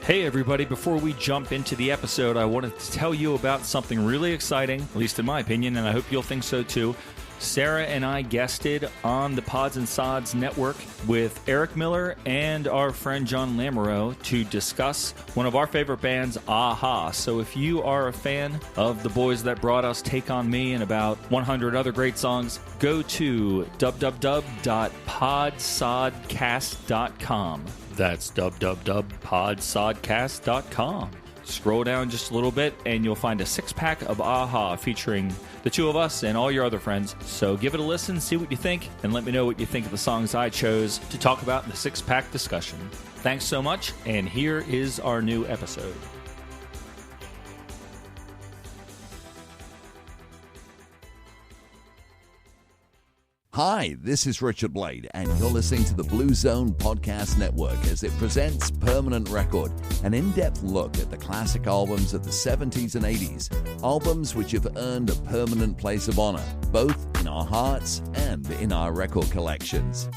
Hey everybody, before we jump into the episode, I wanted to tell you about something really exciting, at least in my opinion, and I hope you'll think so too. Sarah and I guested on the Pods and Sods network with Eric Miller and our friend John Lamoureux to discuss one of our favorite bands, Aha. So if you are a fan of the boys that brought us Take On Me and about 100 other great songs, go to www.podsodcast.com. That's www.podsodcast.com. Scroll down just a little bit and you'll find a 6-pack of Aha featuring the two of us and all your other friends. So give it a listen, see what you think, and let me know what you think of the songs I chose to talk about in the 6-pack discussion. Thanks so much, and here is our new episode. Hi, this is Richard Blade, and you're listening to the Blue Zone Podcast Network as it presents Permanent Record, an in-depth look at the classic albums of the 70s and 80s, albums which have earned a permanent place of honor, both in our hearts and in our record collections.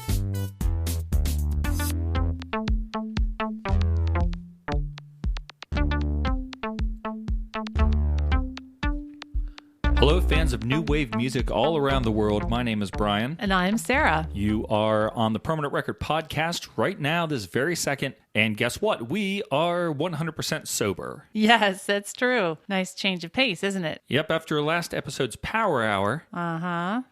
Hello, fans of new wave music all around the world. My name is Brian. And I'm Sarah. You are on the Permanent Record Podcast right now, this very second. And guess what? We are 100% sober. Yes, that's true. Nice change of pace, isn't it? Yep, after last episode's Power Hour,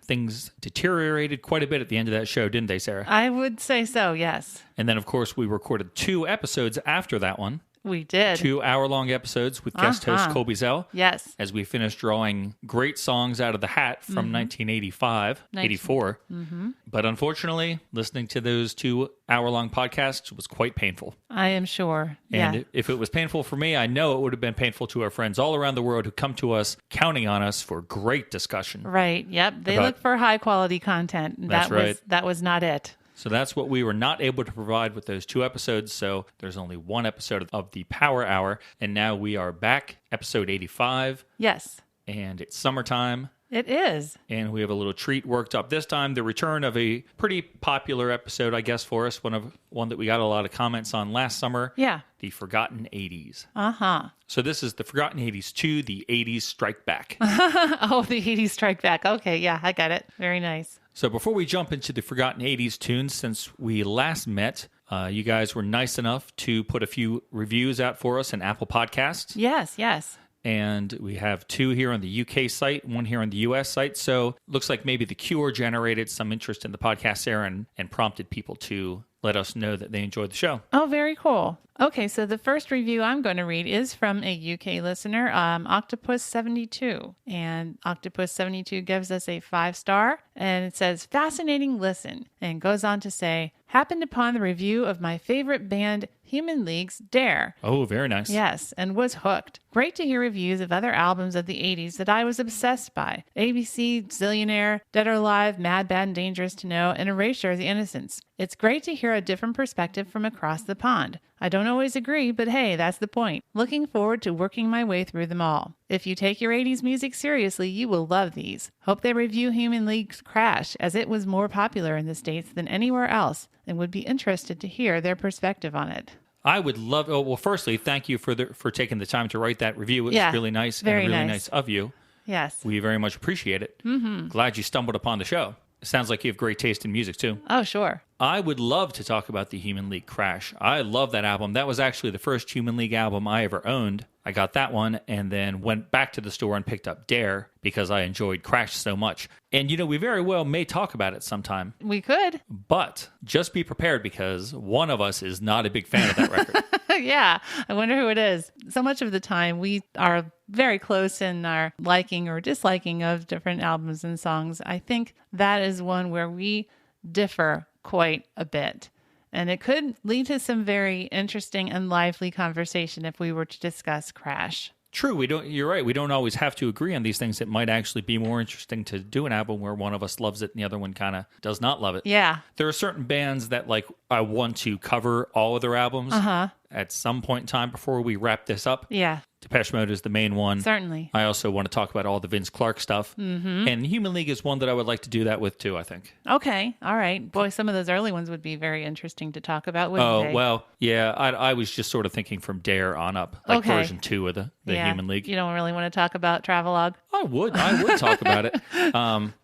things deteriorated quite a bit at the end of that show, didn't they, Sarah? I would say so, yes. And then, of course, we recorded 2 episodes after that one. We did. 2-hour-long episodes with guest host Colby Zell. Yes. As we finished drawing great songs out of the hat from 1985, 84. But unfortunately, listening to those 2-hour-long podcasts was quite painful. I am sure. And if it was painful for me, I know it would have been painful to our friends all around the world who come to us, counting on us for great discussion. Right. Yep. They look for high quality content. That's right. That was not it. So that's what we were not able to provide with those 2 episodes. So there's only 1 episode of the Power Hour. And now we are back, episode 85. Yes. And it's summertime. It is. And we have a little treat worked up this time. The return of a pretty popular episode, I guess, for us. One that we got a lot of comments on last summer. Yeah. The Forgotten 80s. So this is the Forgotten 80s 2, the 80s Strike Back. Oh, the 80s Strike Back. Okay, yeah, I got it. Very nice. So before we jump into the Forgotten 80s tunes, since we last met, you guys were nice enough to put a few reviews out for us in Apple Podcasts. Yes, yes. And we have 2 here on the UK site, 1 here on the US site. So looks like maybe The Cure generated some interest in the podcast there and prompted people to let us know that they enjoyed the show. Oh, very cool. Okay, so the first review I'm going to read is from a UK listener, Octopus72. And Octopus72 gives us a 5-star, and it says, fascinating listen, and goes on to say, happened upon the review of my favorite band, Human League's Dare. Oh, very nice. Yes, and was hooked. Great to hear reviews of other albums of the 80s that I was obsessed by. ABC, Zillionaire, Dead or Alive, Mad, Bad, and Dangerous to Know, and Erasure of the Innocents. It's great to hear a different perspective from across the pond. I don't always agree, but hey, that's the point. Looking forward to working my way through them all. If you take your 80s music seriously, you will love these. Hope they review Human League's Crash, as it was more popular in the States than anywhere else, and would be interested to hear their perspective on it. I would love. Oh, well, firstly, thank you for taking the time to write that review. It was really nice and really nice of you. Yes. We very much appreciate it. Glad you stumbled upon the show. It sounds like you have great taste in music, too. Oh, sure. I would love to talk about the Human League Crash. I love that album. That was actually the first Human League album I ever owned. I got that one and then went back to the store and picked up Dare because I enjoyed Crash so much. And, we very well may talk about it sometime. We could. But just be prepared because one of us is not a big fan of that record. Yeah. I wonder who it is. So much of the time we are very close in our liking or disliking of different albums and songs. I think that is one where we differ quite a bit. And it could lead to some very interesting and lively conversation if we were to discuss Crash. True, you're right. We don't always have to agree on these things. It might actually be more interesting to do an album where one of us loves it and the other one kind of does not love it. Yeah. There are certain bands that I want to cover all of their albums. at some point in time before we wrap this up. Yeah. Depeche Mode is the main one. Certainly. I also want to talk about all the Vince Clarke stuff. Mm-hmm. And Human League is one that I would like to do that with too, I think. Okay. All right. Boy, some of those early ones would be very interesting to talk about, wouldn't they? Oh, well, yeah. I was just sort of thinking from Dare on up, like version 2 of the Human League. You don't really want to talk about Travelogue? I would talk about it.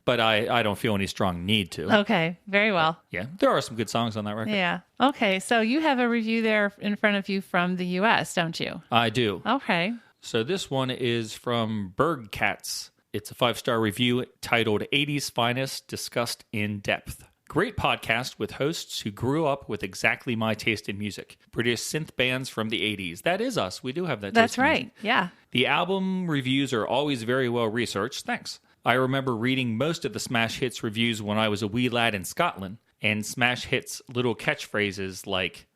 But I don't feel any strong need to. Okay. Very well. Yeah. There are some good songs on that record. Yeah. Okay. So you have a review there in front of you from the U.S., don't you? I do. Okay. So this one is from Bergcats. It's a 5-star review titled 80s Finest Discussed in Depth. Great podcast with hosts who grew up with exactly my taste in music. Produced synth bands from the 80s. That is us. We do have that taste. That's in right. music. Yeah. The album reviews are always very well researched. Thanks. I remember reading most of the Smash Hits reviews when I was a wee lad in Scotland, and Smash Hits little catchphrases like,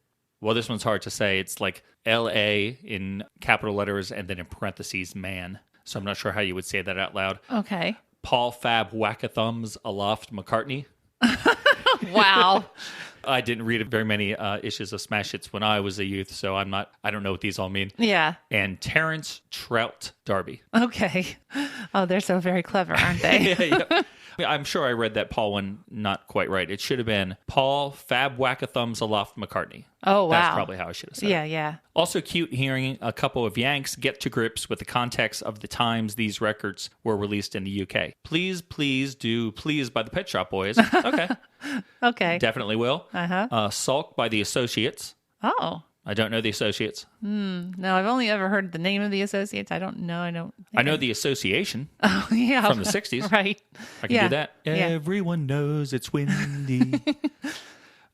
well, this one's hard to say. It's like L-A in capital letters and then in parentheses, man. So I'm not sure how you would say that out loud. Okay. Paul Fab Whack-a-Thumbs Aloft McCartney. Wow. I didn't read very many issues of Smash Hits when I was a youth, so I don't know what these all mean. Yeah. And Terrence Trout Darby. Okay. Oh, they're so very clever, aren't they? Yeah. I'm sure I read that Paul one not quite right. It should have been Paul Fab Whack-a-Thumbs Aloft McCartney. Oh, wow. That's probably how I should have said it. Yeah. Also cute hearing a couple of Yanks get to grips with the context of the times these records were released in the UK. Please do Please by the Pet Shop Boys. Okay. Okay. Definitely will. Uh-huh. Sulk by the Associates. Oh. I don't know the Associates. No, I've only ever heard the name of the Associates. I don't know. I know the Association. Oh, yeah. From the 60s. Right. I can do that. Yeah. Everyone knows it's windy.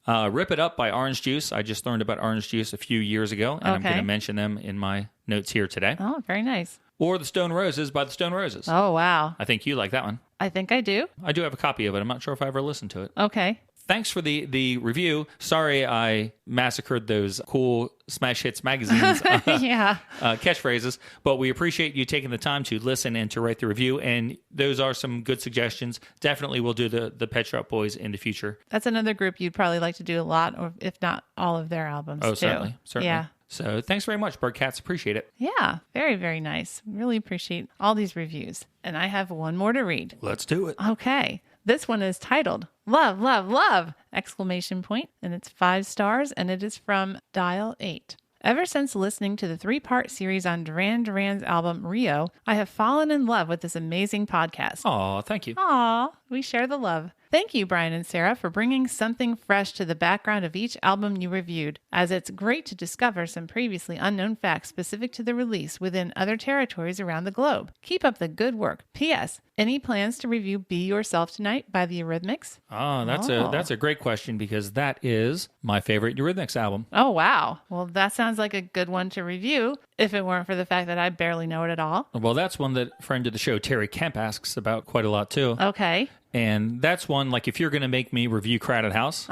Rip It Up by Orange Juice. I just learned about Orange Juice a few years ago, and I'm going to mention them in my notes here today. Oh, very nice. Or The Stone Roses by the Stone Roses. Oh, wow. I think you like that one. I think I do. I do have a copy of it. I'm not sure if I ever listened to it. Okay. Thanks for the review. Sorry I massacred those cool Smash Hits magazines Yeah. catchphrases, but we appreciate you taking the time to listen and to write the review, and those are some good suggestions. Definitely we'll do the Pet Shop Boys in the future. That's another group you'd probably like to do a lot, or if not all of their albums, Oh, too. certainly. Yeah. So thanks very much, Birdcats. Appreciate it. Yeah. Very, very nice. Really appreciate all these reviews. And I have one more to read. Let's do it. Okay. This one is titled Love, Love, Love! Exclamation point. And it's 5 stars, and it is from Dial 8. Ever since listening to the 3-part series on Duran Duran's album Rio, I have fallen in love with this amazing podcast. Aw, thank you. Aw, we share the love. Thank you, Brian and Sarah, for bringing something fresh to the background of each album you reviewed, as it's great to discover some previously unknown facts specific to the release within other territories around the globe. Keep up the good work. P.S. Any plans to review Be Yourself Tonight by the Eurythmics? Oh, that's a great question, because that is my favorite Eurythmics album. Oh, wow. Well, that sounds like a good one to review, if it weren't for the fact that I barely know it at all. Well, that's one that friend of the show, Terry Kemp, asks about quite a lot, too. Okay. And that's one, like, if you're going to make me review Crowded House,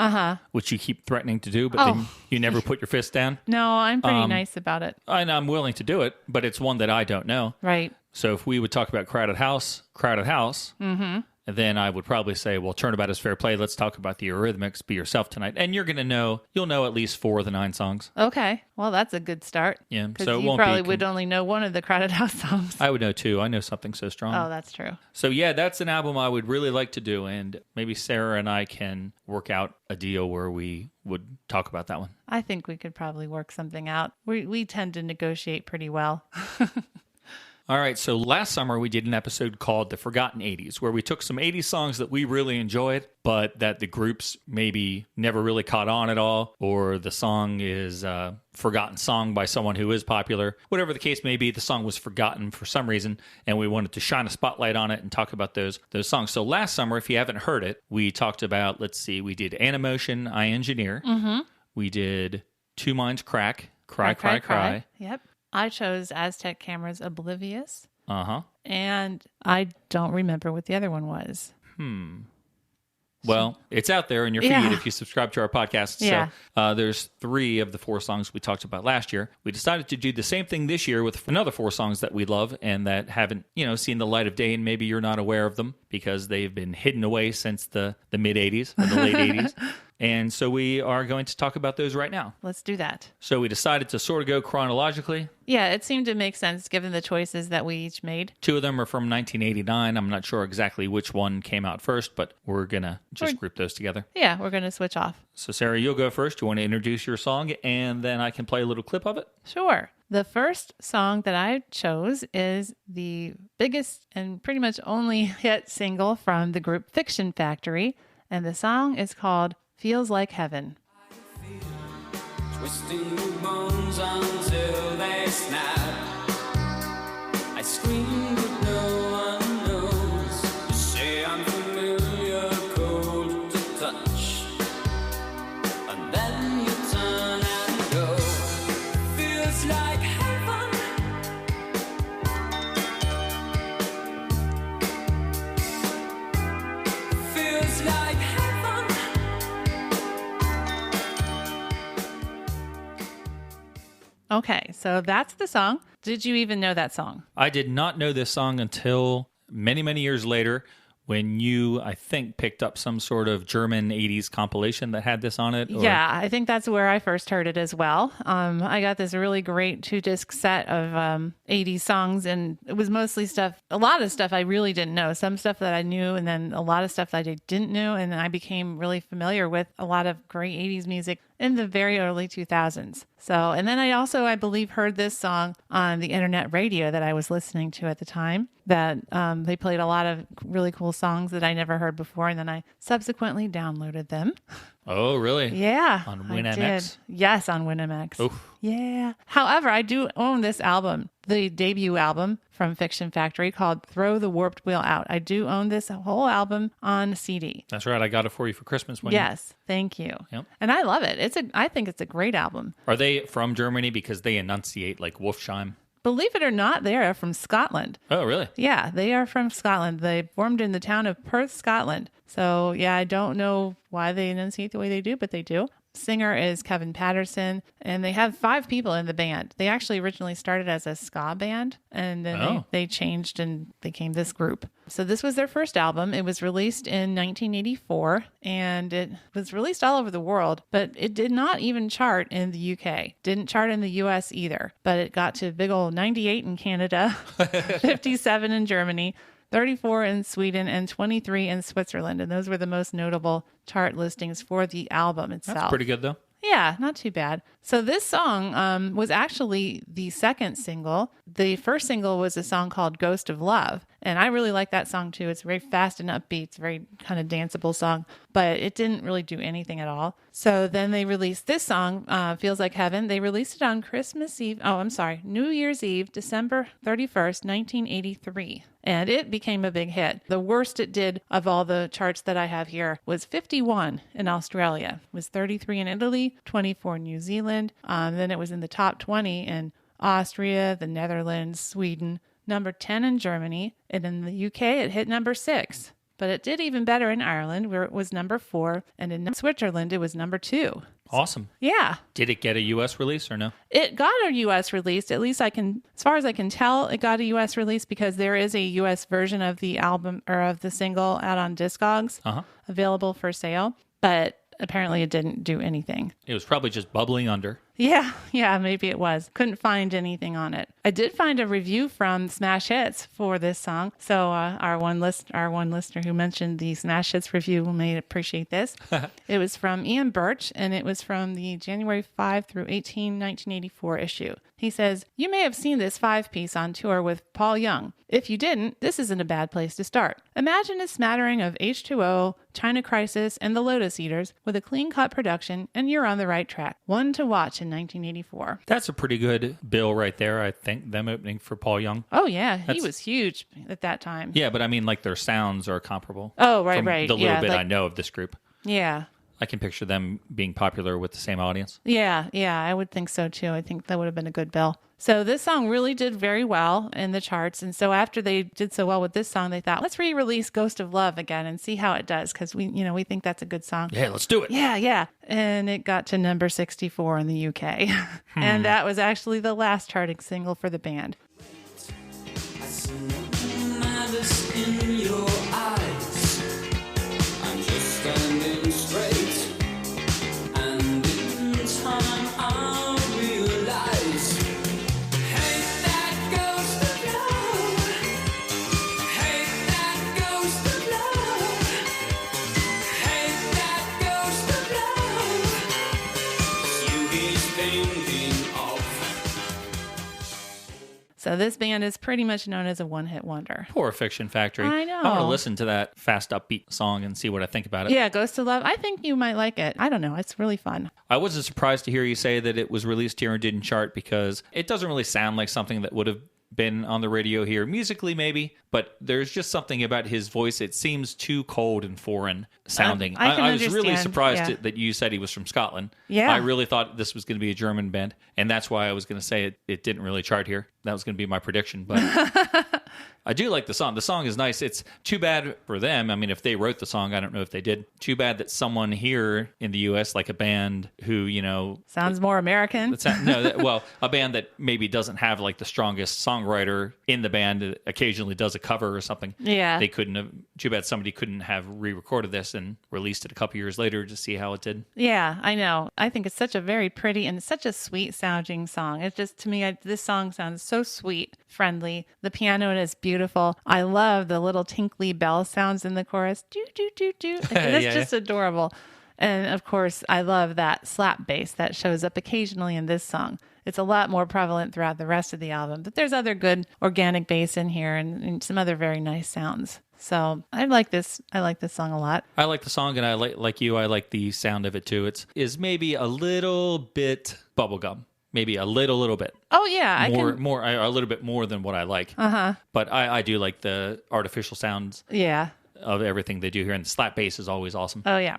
which you keep threatening to do, but then you never put your fist down. No, I'm pretty nice about it. And I'm willing to do it, but it's one that I don't know. Right. So if we would talk about Crowded House, then I would probably say, well, Turnabout is fair play. Let's talk about the Eurythmics, Be Yourself Tonight. And you're going to know, you'll know at least 4 of the 9 songs. Okay. Well, that's a good start. Yeah. Because So it you won't probably be would only know one of the Crowded House songs. I would know 2. I know Something So Strong. Oh, that's true. So yeah, that's an album I would really like to do. And maybe Sarah and I can work out a deal where we would talk about that one. I think we could probably work something out. We tend to negotiate pretty well. All right, so last summer we did an episode called The Forgotten 80s, where we took some 80s songs that we really enjoyed, but that the groups maybe never really caught on at all, or the song is a forgotten song by someone who is popular. Whatever the case may be, the song was forgotten for some reason, and we wanted to shine a spotlight on it and talk about those songs. So last summer, if you haven't heard it, we talked about, we did Animotion, I Engineer. Mm-hmm. We did Two Minds Crack, Cry, Cry, Cry. Yep. I chose Aztec Camera's Oblivious. Uh-huh. And I don't remember what the other one was. Well, it's out there in your feed if you subscribe to our podcast. Yeah. So there's 3 of the 4 songs we talked about last year. We decided to do the same thing this year with another 4 songs that we love and that haven't, seen the light of day, and maybe you're not aware of them because they've been hidden away since the mid-'80s or the late 80s. And so we are going to talk about those right now. Let's do that. So we decided to sort of go chronologically. Yeah, it seemed to make sense given the choices that we each made. 2 of them are from 1989. I'm not sure exactly which one came out first, but we're going to just group those together. Yeah, we're going to switch off. So Sarah, you'll go first. You want to introduce your song, and then I can play a little clip of it? Sure. The first song that I chose is the biggest and pretty much only hit single from the group Fiction Factory, and the song is called Feels Like Heaven. Twisting the bones until they snap. I scream but no one knows. You say I'm familiar, cold to touch, and then you turn and go. Feels like heaven. Feels like heaven. Okay, so that's the song. Did you even know that song? I did not know this song until many, many years later when you, I think, picked up some sort of German 80s compilation that had this on it. Or... Yeah, I think that's where I first heard it as well. I got this really great 2-disc set of 80s songs, and it was mostly a lot of stuff I really didn't know. Some stuff that I knew, and then a lot of stuff that I didn't know, and I became really familiar with a lot of great 80s music in the very early 2000s. So, and then I also, I believe, heard this song on the internet radio that I was listening to at the time, that they played a lot of really cool songs that I never heard before, and then I subsequently downloaded them. Oh, really? Yeah. On I WinMX? did. Yes, on WinMX. Oof. Yeah. However, I do own this album, the debut album from Fiction Factory called Throw the Warped Wheel Out. I do own this whole album on CD. That's right. I got it for you for Christmas. Yes. Thank you. Yep. And I love it. I think it's a great album. Are they from Germany because they enunciate like Wolfsheim? Believe it or not, they are from Scotland. Oh, really? Yeah, they are from Scotland. They formed in the town of Perth, Scotland. So, yeah, I don't know why they enunciate the way they do, but they do. Singer is Kevin Patterson, and they have 5 people in the band. They actually originally started as a ska band, and then they changed and became this group. So this was their first album. It was released in 1984, and it was released all over the world, but it did not even chart in the UK. Didn't chart in the US either, but it got to big old 98 in Canada, 57 in Germany, 34 in Sweden, and 23 in Switzerland. And those were the most notable chart listings for the album itself. That's pretty good, though. Yeah, not too bad. So this song was actually the second single. The first single was a song called Ghost of Love. And I really like that song too. It's very fast and upbeat. It's a very kind of danceable song, but it didn't really do anything at all. So then they released this song, Feels Like Heaven. They released it on New Year's Eve, December 31st, 1983. And it became a big hit. The worst it did of all the charts that I have here was 51 in Australia. It was 33 in Italy, 24 in New Zealand. Then it was in the top 20 in Austria, the Netherlands, Sweden, number 10 in Germany, and in the UK it hit number 6. But it did even better in Ireland, where it was number 4, and in Switzerland it was number 2. Awesome. Yeah. Did it get a U.S. release or no? It got a U.S. release. At least as far as I can tell, it got a U.S. release because there is a U.S. version of the album or of the single out on Discogs available for sale. But apparently it didn't do anything. It was probably just bubbling under. Yeah, maybe it was. Couldn't find anything on it. I did find a review from Smash Hits for this song. So our one listener who mentioned the Smash Hits review may appreciate this. It was from Ian Birch, and it was from the January 5 through 18, 1984 issue. He says, "You may have seen this 5-piece on tour with Paul Young. If you didn't, this isn't a bad place to start. Imagine a smattering of H2O, China Crisis, and the Lotus Eaters with a clean-cut production, and you're on the right track. One to watch in 1984. That's a pretty good bill right there, I think, them opening for Paul Young. Oh, yeah. He was huge at that time. Yeah, but I mean, like, their sounds are comparable. Oh, right. The little bit I know of this group. Yeah. I can picture them being popular with the same audience. Yeah, I would think so too. I think that would have been a good bill. So this song really did very well in the charts. And so after they did so well with this song, they thought, let's re-release Ghost of Love again and see how it does. Because we think that's a good song. Yeah, let's do it. Yeah. And it got to number 64 in the UK. And that was actually the last charting single for the band. I see madness in your eyes. I'm just standing straight So this band is pretty much known as a one-hit wonder. Poor Fiction Factory. I know. I want to listen to that fast, upbeat song and see what I think about it. Yeah, Ghost of Love. I think you might like it. I don't know. It's really fun. I wasn't surprised to hear you say that it was released here and didn't chart because it doesn't really sound like something that would have been on the radio here. Musically, maybe, but there's just something about his voice. It seems too cold and foreign sounding. I was really understand, surprised that you said he was from Scotland. Yeah. I really thought this was going to be a German band, and that's why I was going to say it didn't really chart here. That was going to be my prediction, but I do like the song. The song is nice. It's too bad for them. I mean, if they wrote the song, I don't know if they did. Too bad that someone here in the U.S., like a band who, sounds more American. A band that maybe doesn't have like the strongest songwriter in the band, occasionally does a cover or something. Yeah. They couldn't have. Too bad somebody couldn't have re-recorded this and released it a couple years later to see how it did. Yeah, I know. I think it's such a very pretty and such a sweet sounding song. It's just, to me, this song sounds so sweet, friendly. The piano is beautiful. I love the little tinkly bell sounds in the chorus. Do, do, do, do. It's just adorable. And of course, I love that slap bass that shows up occasionally in this song. It's a lot more prevalent throughout the rest of the album, but there's other good organic bass in here and some other very nice sounds. So I like this song a lot. I like the song, and I like you. I like the sound of it too. It is maybe a little bit bubblegum, maybe a little bit. Oh yeah, a little bit more than what I like. But I do like the artificial sounds. Yeah. Of everything they do here, and the slap bass is always awesome. Oh yeah.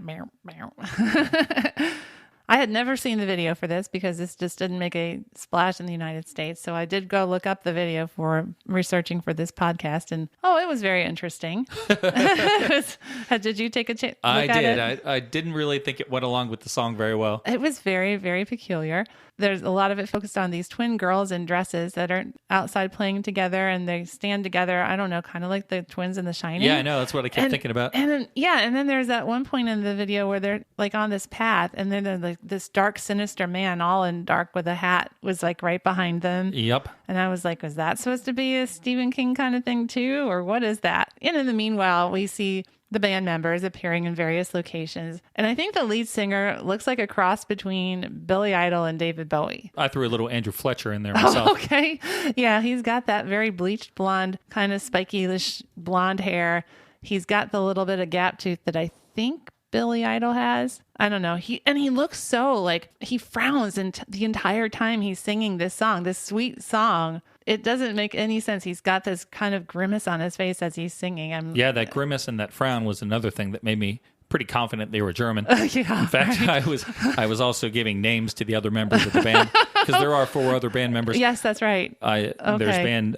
I had never seen the video for this because this just didn't make a splash in the United States. So I did go look up the video for researching for this podcast, and it was very interesting. Did you take a look at it? I did. I didn't really think it went along with the song very well. It was very, very peculiar. There's a lot of it focused on these twin girls in dresses that are outside playing together, and they stand together. I don't know, kind of like the twins in The Shining. Yeah, I know. That's what I kept thinking about. And then there's that one point in the video where they're like on this path, and then there's like this dark, sinister man, all in dark with a hat, was like right behind them. Yep. And I was like, was that supposed to be a Stephen King kind of thing too, or what is that? And in the meanwhile, we see the band members appearing in various locations. And I think the lead singer looks like a cross between Billy Idol and David Bowie. I threw a little Andrew Fletcher in there myself. Oh, okay. Yeah, he's got that very bleached blonde, kind of spiky-ish blonde hair. He's got the little bit of gap tooth that I think Billy Idol has. I don't know. He looks so like he frowns the entire time he's singing this song, this sweet song. It doesn't make any sense. He's got this kind of grimace on his face as he's singing. Yeah, that grimace and that frown was another thing that made me pretty confident they were German. Yeah, in fact, right. I was also giving names to the other members of the band because there are 4 other band members. Yes, that's right. There's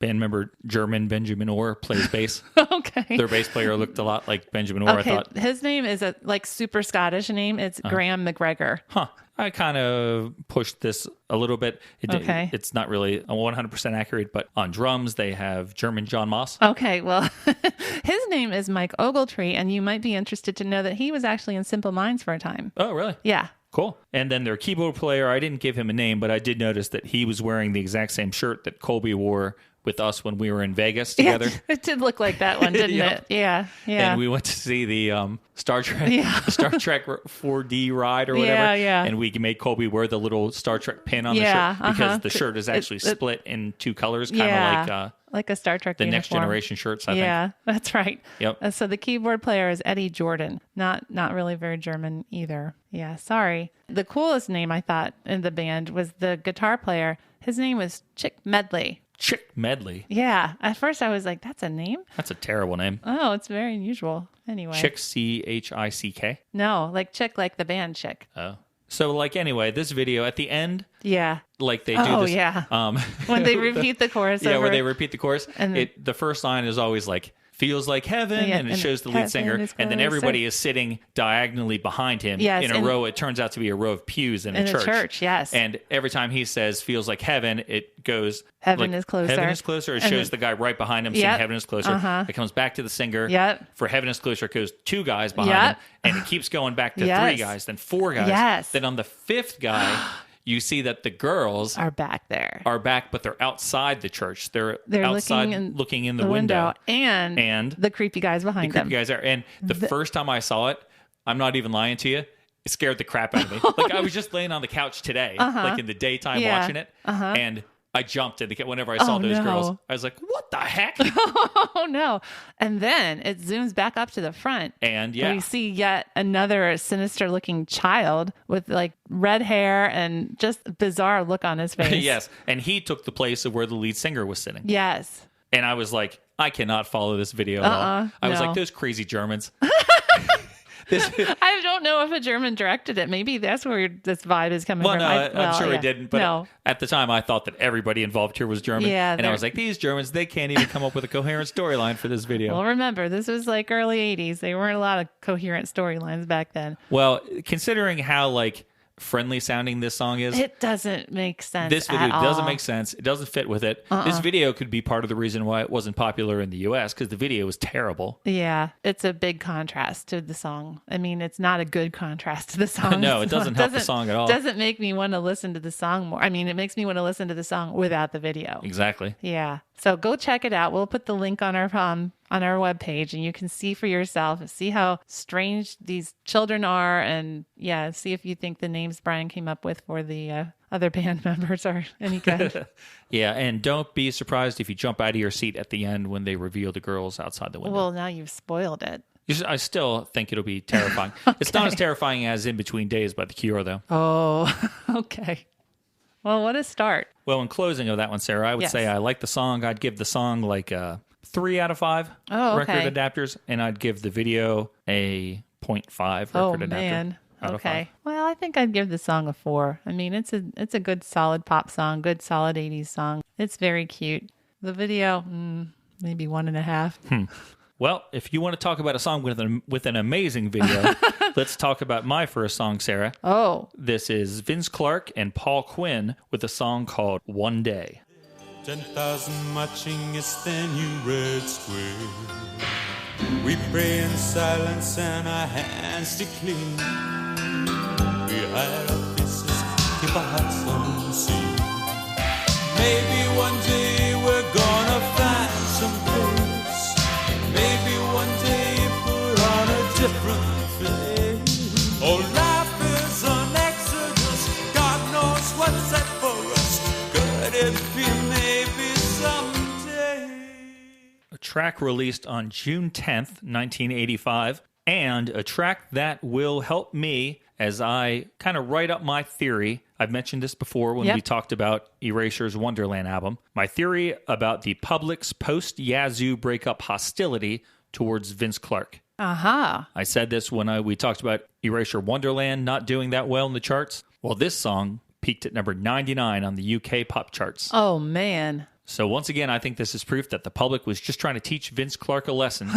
band member German Benjamin Orr plays bass. Okay. Their bass player looked a lot like Benjamin Orr. Okay. I thought His name is a super Scottish name. It's Graham McGregor. Huh. I kind of pushed this a little bit. It's not really 100% accurate, but on drums, they have German John Moss. Okay, well, his name is Mike Ogletree, and you might be interested to know that he was actually in Simple Minds for a time. Oh, really? Yeah. Cool. And then their keyboard player, I didn't give him a name, but I did notice that he was wearing the exact same shirt that Colby wore with us when we were in Vegas together. Yeah, it did look like that one, didn't it? Yeah, yeah. And we went to see the Star Trek 4D ride or whatever. Yeah, yeah. And we made Colby wear the little Star Trek pin on the shirt because the shirt is actually split in 2 colors, kind of like a Star Trek the uniform. Next Generation shirts, I think. Yeah, that's right. Yep. So the keyboard player is Eddie Jordan. Not really very German either. Yeah, sorry. The coolest name I thought in the band was the guitar player. His name was Chick Medley. Chick Medley? Yeah. At first I was like, that's a name? That's a terrible name. Oh, it's very unusual. Anyway. Chick, Chick? No, like Chick, like the band Chick. Oh. So, anyway, this video at the end, yeah, they do this. Oh, yeah. When they repeat the chorus. Yeah, when they repeat the chorus, and the first line is always like, feels like heaven, and it shows the lead singer, and then everybody is sitting diagonally behind him in a row. It turns out to be a row of pews in a church. Church, yes. And every time he says feels like heaven, it goes heaven is closer. Heaven is closer. It shows the guy right behind him saying heaven is closer. It comes back to the singer. Yep. For heaven is closer, it goes 2 guys behind him, and it keeps going back to 3 guys, then 4 guys. Yes. Then on the 5th guy, you see that the girls are back there. But they're outside the church. They're outside looking in the window. And the creepy guys behind them. The creepy guys are. And the first time I saw it, I'm not even lying to you, it scared the crap out of me. I was just laying on the couch today, in the daytime watching it. And I jumped whenever I saw those no. girls. I was like, what the heck? Oh, no. And then it zooms back up to the front. And yeah. We see yet another sinister looking child with like red hair and just bizarre look on his face. Yes. And he took the place of where the lead singer was sitting. Yes. And I was like, I cannot follow this video at all. I was like, those crazy Germans. I don't know if a German directed it. Maybe that's where this vibe is coming from. No, I'm sure he didn't. But no. At the time, I thought that everybody involved here was German. Yeah, and I was like, these Germans, they can't even come up with a coherent storyline for this video. Well, remember, this was like early 80s. There weren't a lot of coherent storylines back then. Well, considering how like friendly sounding this song is, it doesn't make sense. This video at doesn't all. make sense. It doesn't fit with it. This video could be part of the reason why it wasn't popular in the US, because the video was terrible. Yeah, it's a big contrast to the song. I mean, it's not a good contrast to the song. No, it doesn't help the song at all. Doesn't make me want to listen to the song more. I mean, it makes me want to listen to the song without the video. Exactly. Yeah. So go check it out. We'll put the link on our webpage, and you can see for yourself, see how strange these children are, and yeah, see if you think the names Brian came up with for the other band members are any good. Yeah, and don't be surprised if you jump out of your seat at the end when they reveal the girls outside the window. Well, now you've spoiled it. I still think it'll be terrifying. Okay. It's not as terrifying as In Between Days by The Cure, though. Oh, okay. Well, what a start. Well, in closing of that one, Sarah, I would say I like the song. I'd give the song like a 3 out of 5 record adapters, and I'd give the video a 0.5 record adapter. Man. Out of 5. Well, I think I'd give the song a 4. I mean, it's a good solid pop song, good solid 80s song. It's very cute. The video, maybe 1.5. Well, if you want to talk about a song with an amazing video, let's talk about my first song, Sarah. Oh. This is Vince Clarke and Paul Quinn with a song called One Day. 10,000 marching is the new red square. We pray in silence and our hands declare. We hide our faces, keep our hearts unseen. Maybe one day we're gonna find some place. Maybe one day put on a different face. Oh, life is an exodus. God knows what's set for us. Could it be maybe someday? A track released on June 10th, 1985, and a track that will help me as I kind of write up my theory. I've mentioned this before when we talked about Erasure's Wonderland album. My theory about the public's post-Yazoo breakup hostility towards Vince Clarke. Uh-huh. I said this when we talked about Erasure Wonderland not doing that well in the charts. Well, this song peaked at number 99 on the UK pop charts. Oh, man. So once again, I think this is proof that the public was just trying to teach Vince Clarke a lesson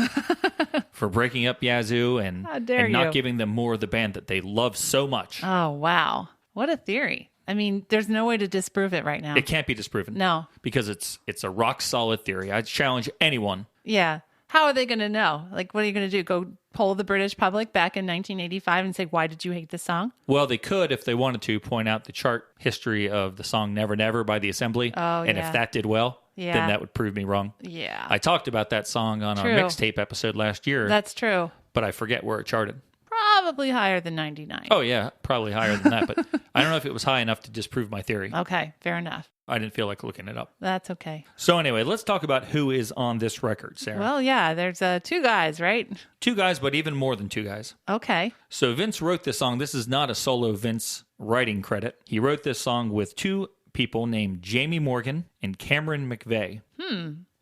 for breaking up Yazoo and not giving them more of the band that they love so much. Oh, wow. What a theory. I mean, there's no way to disprove it right now. It can't be disproven. No. Because it's a rock solid theory. I challenge anyone. Yeah. How are they going to know? Like, what are you going to do? Go poll the British public back in 1985 and say, why did you hate this song? Well, they could, if they wanted to, point out the chart history of the song Never Never by The Assembly. Oh, and if that did well, then that would prove me wrong. Yeah. I talked about that song on our mixtape episode last year. That's true. But I forget where it charted. Probably higher than 99. Oh, yeah, probably higher than that. But I don't know if it was high enough to disprove my theory. Okay, fair enough. I didn't feel like looking it up. That's okay. So anyway, let's talk about who is on this record, Sarah. Well, yeah, there's 2 guys, right? 2 guys, but even more than 2 guys. Okay. So Vince wrote this song. This is not a solo Vince writing credit. He wrote this song with 2 people named Jamie Morgan and Cameron McVeigh.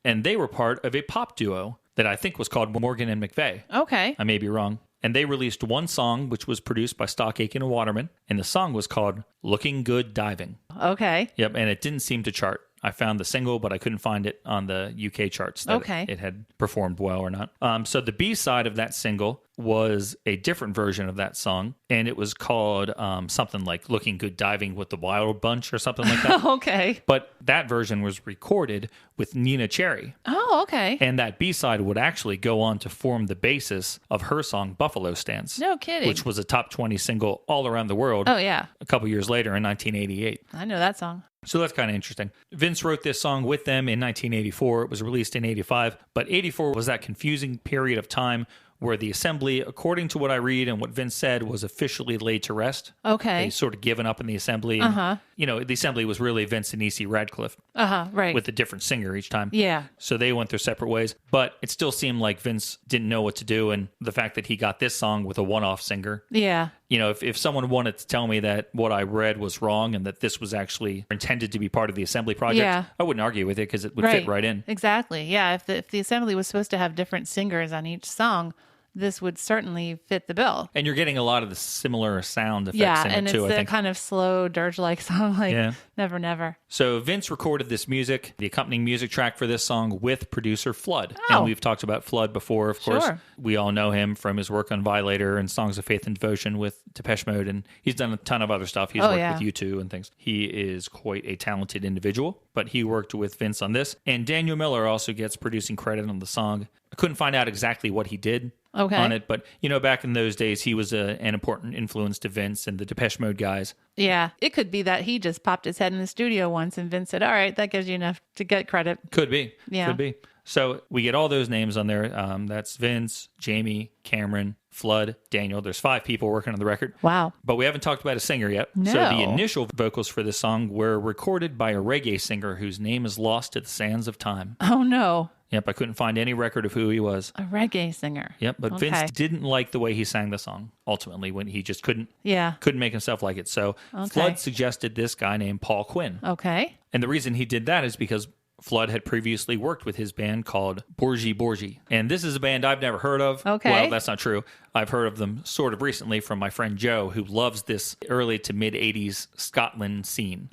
And they were part of a pop duo that I think was called Morgan and McVeigh. Okay. I may be wrong. And they released one song, which was produced by Stock Aitken and Waterman, and the song was called Looking Good Diving. Okay. Yep, and it didn't seem to chart. I found the single, but I couldn't find it on the UK charts that it had performed well or not. So the B-side of that single was a different version of that song, and it was called something like Looking Good Diving with the Wild Bunch or something like that. Okay. But that version was recorded with Nina Cherry. Oh, okay. And that B-side would actually go on to form the basis of her song Buffalo Stance. No kidding. Which was a top 20 single all around the world. Oh, yeah. A couple years later in 1988. I know that song. So that's kind of interesting. Vince wrote this song with them in 1984. It was released in 85. But 84 was that confusing period of time where the assembly, according to what I read and what Vince said, was officially laid to rest. Okay. They sort of given up in the assembly. And, the assembly was really Vince and E.C. Radcliffe. Right. With a different singer each time. Yeah. So they went their separate ways. But it still seemed like Vince didn't know what to do. And the fact that he got this song with a one-off singer. Yeah. If someone wanted to tell me that what I read was wrong and that this was actually intended to be part of the assembly project, I wouldn't argue with it because it would fit right in. Exactly. Yeah. If the assembly was supposed to have different singers on each song, this would certainly fit the bill. And you're getting a lot of the similar sound effects in it too, I it's think. a kind of slow, dirge-like song, Never Never. So Vince recorded this music, the accompanying music track for this song, with producer Flood. Oh. And we've talked about Flood before, of course. Sure. We all know him from his work on Violator and Songs of Faith and Devotion with Depeche Mode, and he's done a ton of other stuff. He's worked with U2 and things. He is quite a talented individual, but he worked with Vince on this. And Daniel Miller also gets producing credit on the song. I couldn't find out exactly what he did on it, but back in those days, he was an important influence to Vince and the Depeche Mode guys. Yeah, it could be that he just popped his head in the studio once and Vince said, all right, that gives you enough to get credit. Could be. Yeah. Could be. So we get all those names on there. That's Vince, Jamie, Cameron, Flood, Daniel. There's 5 people working on the record. Wow. But we haven't talked about a singer yet. No. So the initial vocals for this song were recorded by a reggae singer whose name is lost to the sands of time. Oh, no. Yep, I couldn't find any record of who he was. A reggae singer. Yep, but Vince didn't like the way he sang the song, ultimately, when he just couldn't make himself like it. So Flood suggested this guy named Paul Quinn. Okay. And the reason he did that is because Flood had previously worked with his band called Borgie. And this is a band I've never heard of. Okay. Well, that's not true. I've heard of them sort of recently from my friend Joe, who loves this early to mid 80s Scotland scene.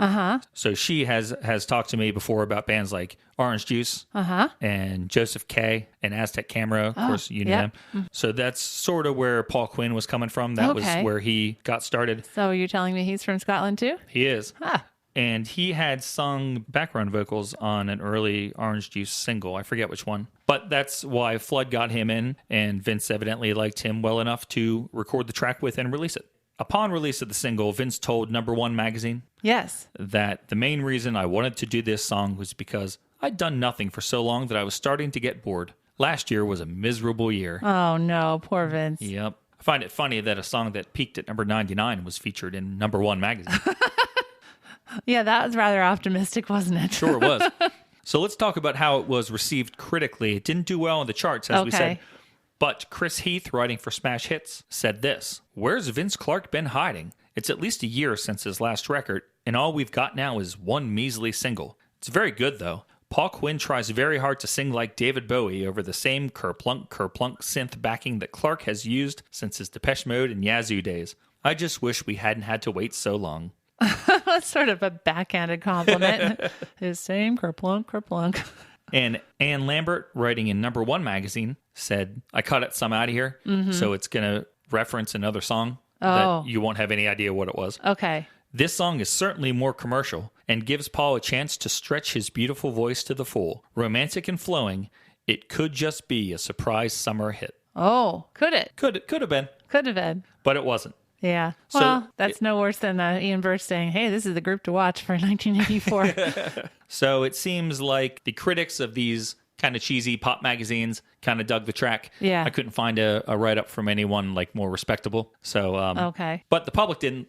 So she has talked to me before about bands like Orange Juice and Joseph K and Aztec Camera. Of course, you know them. So that's sort of where Paul Quinn was coming from. That was where he got started. So you're telling me he's from Scotland too? He is. Ah. And he had sung background vocals on an early Orange Juice single. I forget which one. But that's why Flood got him in, and Vince evidently liked him well enough to record the track with and release it. Upon release of the single, Vince told Number One magazine that the main reason I wanted to do this song was because I'd done nothing for so long that I was starting to get bored. Last year was a miserable year. Oh, no. Poor Vince. Yep. I find it funny that a song that peaked at number 99 was featured in Number One magazine. Yeah, that was rather optimistic, wasn't it? Sure it was. So let's talk about how it was received critically. It didn't do well in the charts, as we said. But Chris Heath, writing for Smash Hits, said this: "Where's Vince Clarke been hiding? It's at least a year since his last record, and all we've got now is one measly single. It's very good, though. Paul Quinn tries very hard to sing like David Bowie over the same kerplunk synth backing that Clarke has used since his Depeche Mode and Yazoo days. I just wish we hadn't had to wait so long." That's sort of a backhanded compliment. His same kerplunk. And Ann Lambert, writing in Number One magazine, said, "I cut it some out of here, so it's going to reference another song that you won't have any idea what it was. Okay. This song is certainly more commercial and gives Paul a chance to stretch his beautiful voice to the full. Romantic and flowing, it could just be a surprise summer hit." Oh, could it? Could have been, Could have been. but it wasn't. Yeah. So Well, that's no worse than Ian Burch saying, hey, this is the group to watch for 1984. So it seems like the critics of these kind of cheesy pop magazines kind of dug the track. Yeah. I couldn't find a write-up from anyone like more respectable. So Okay. But the public didn't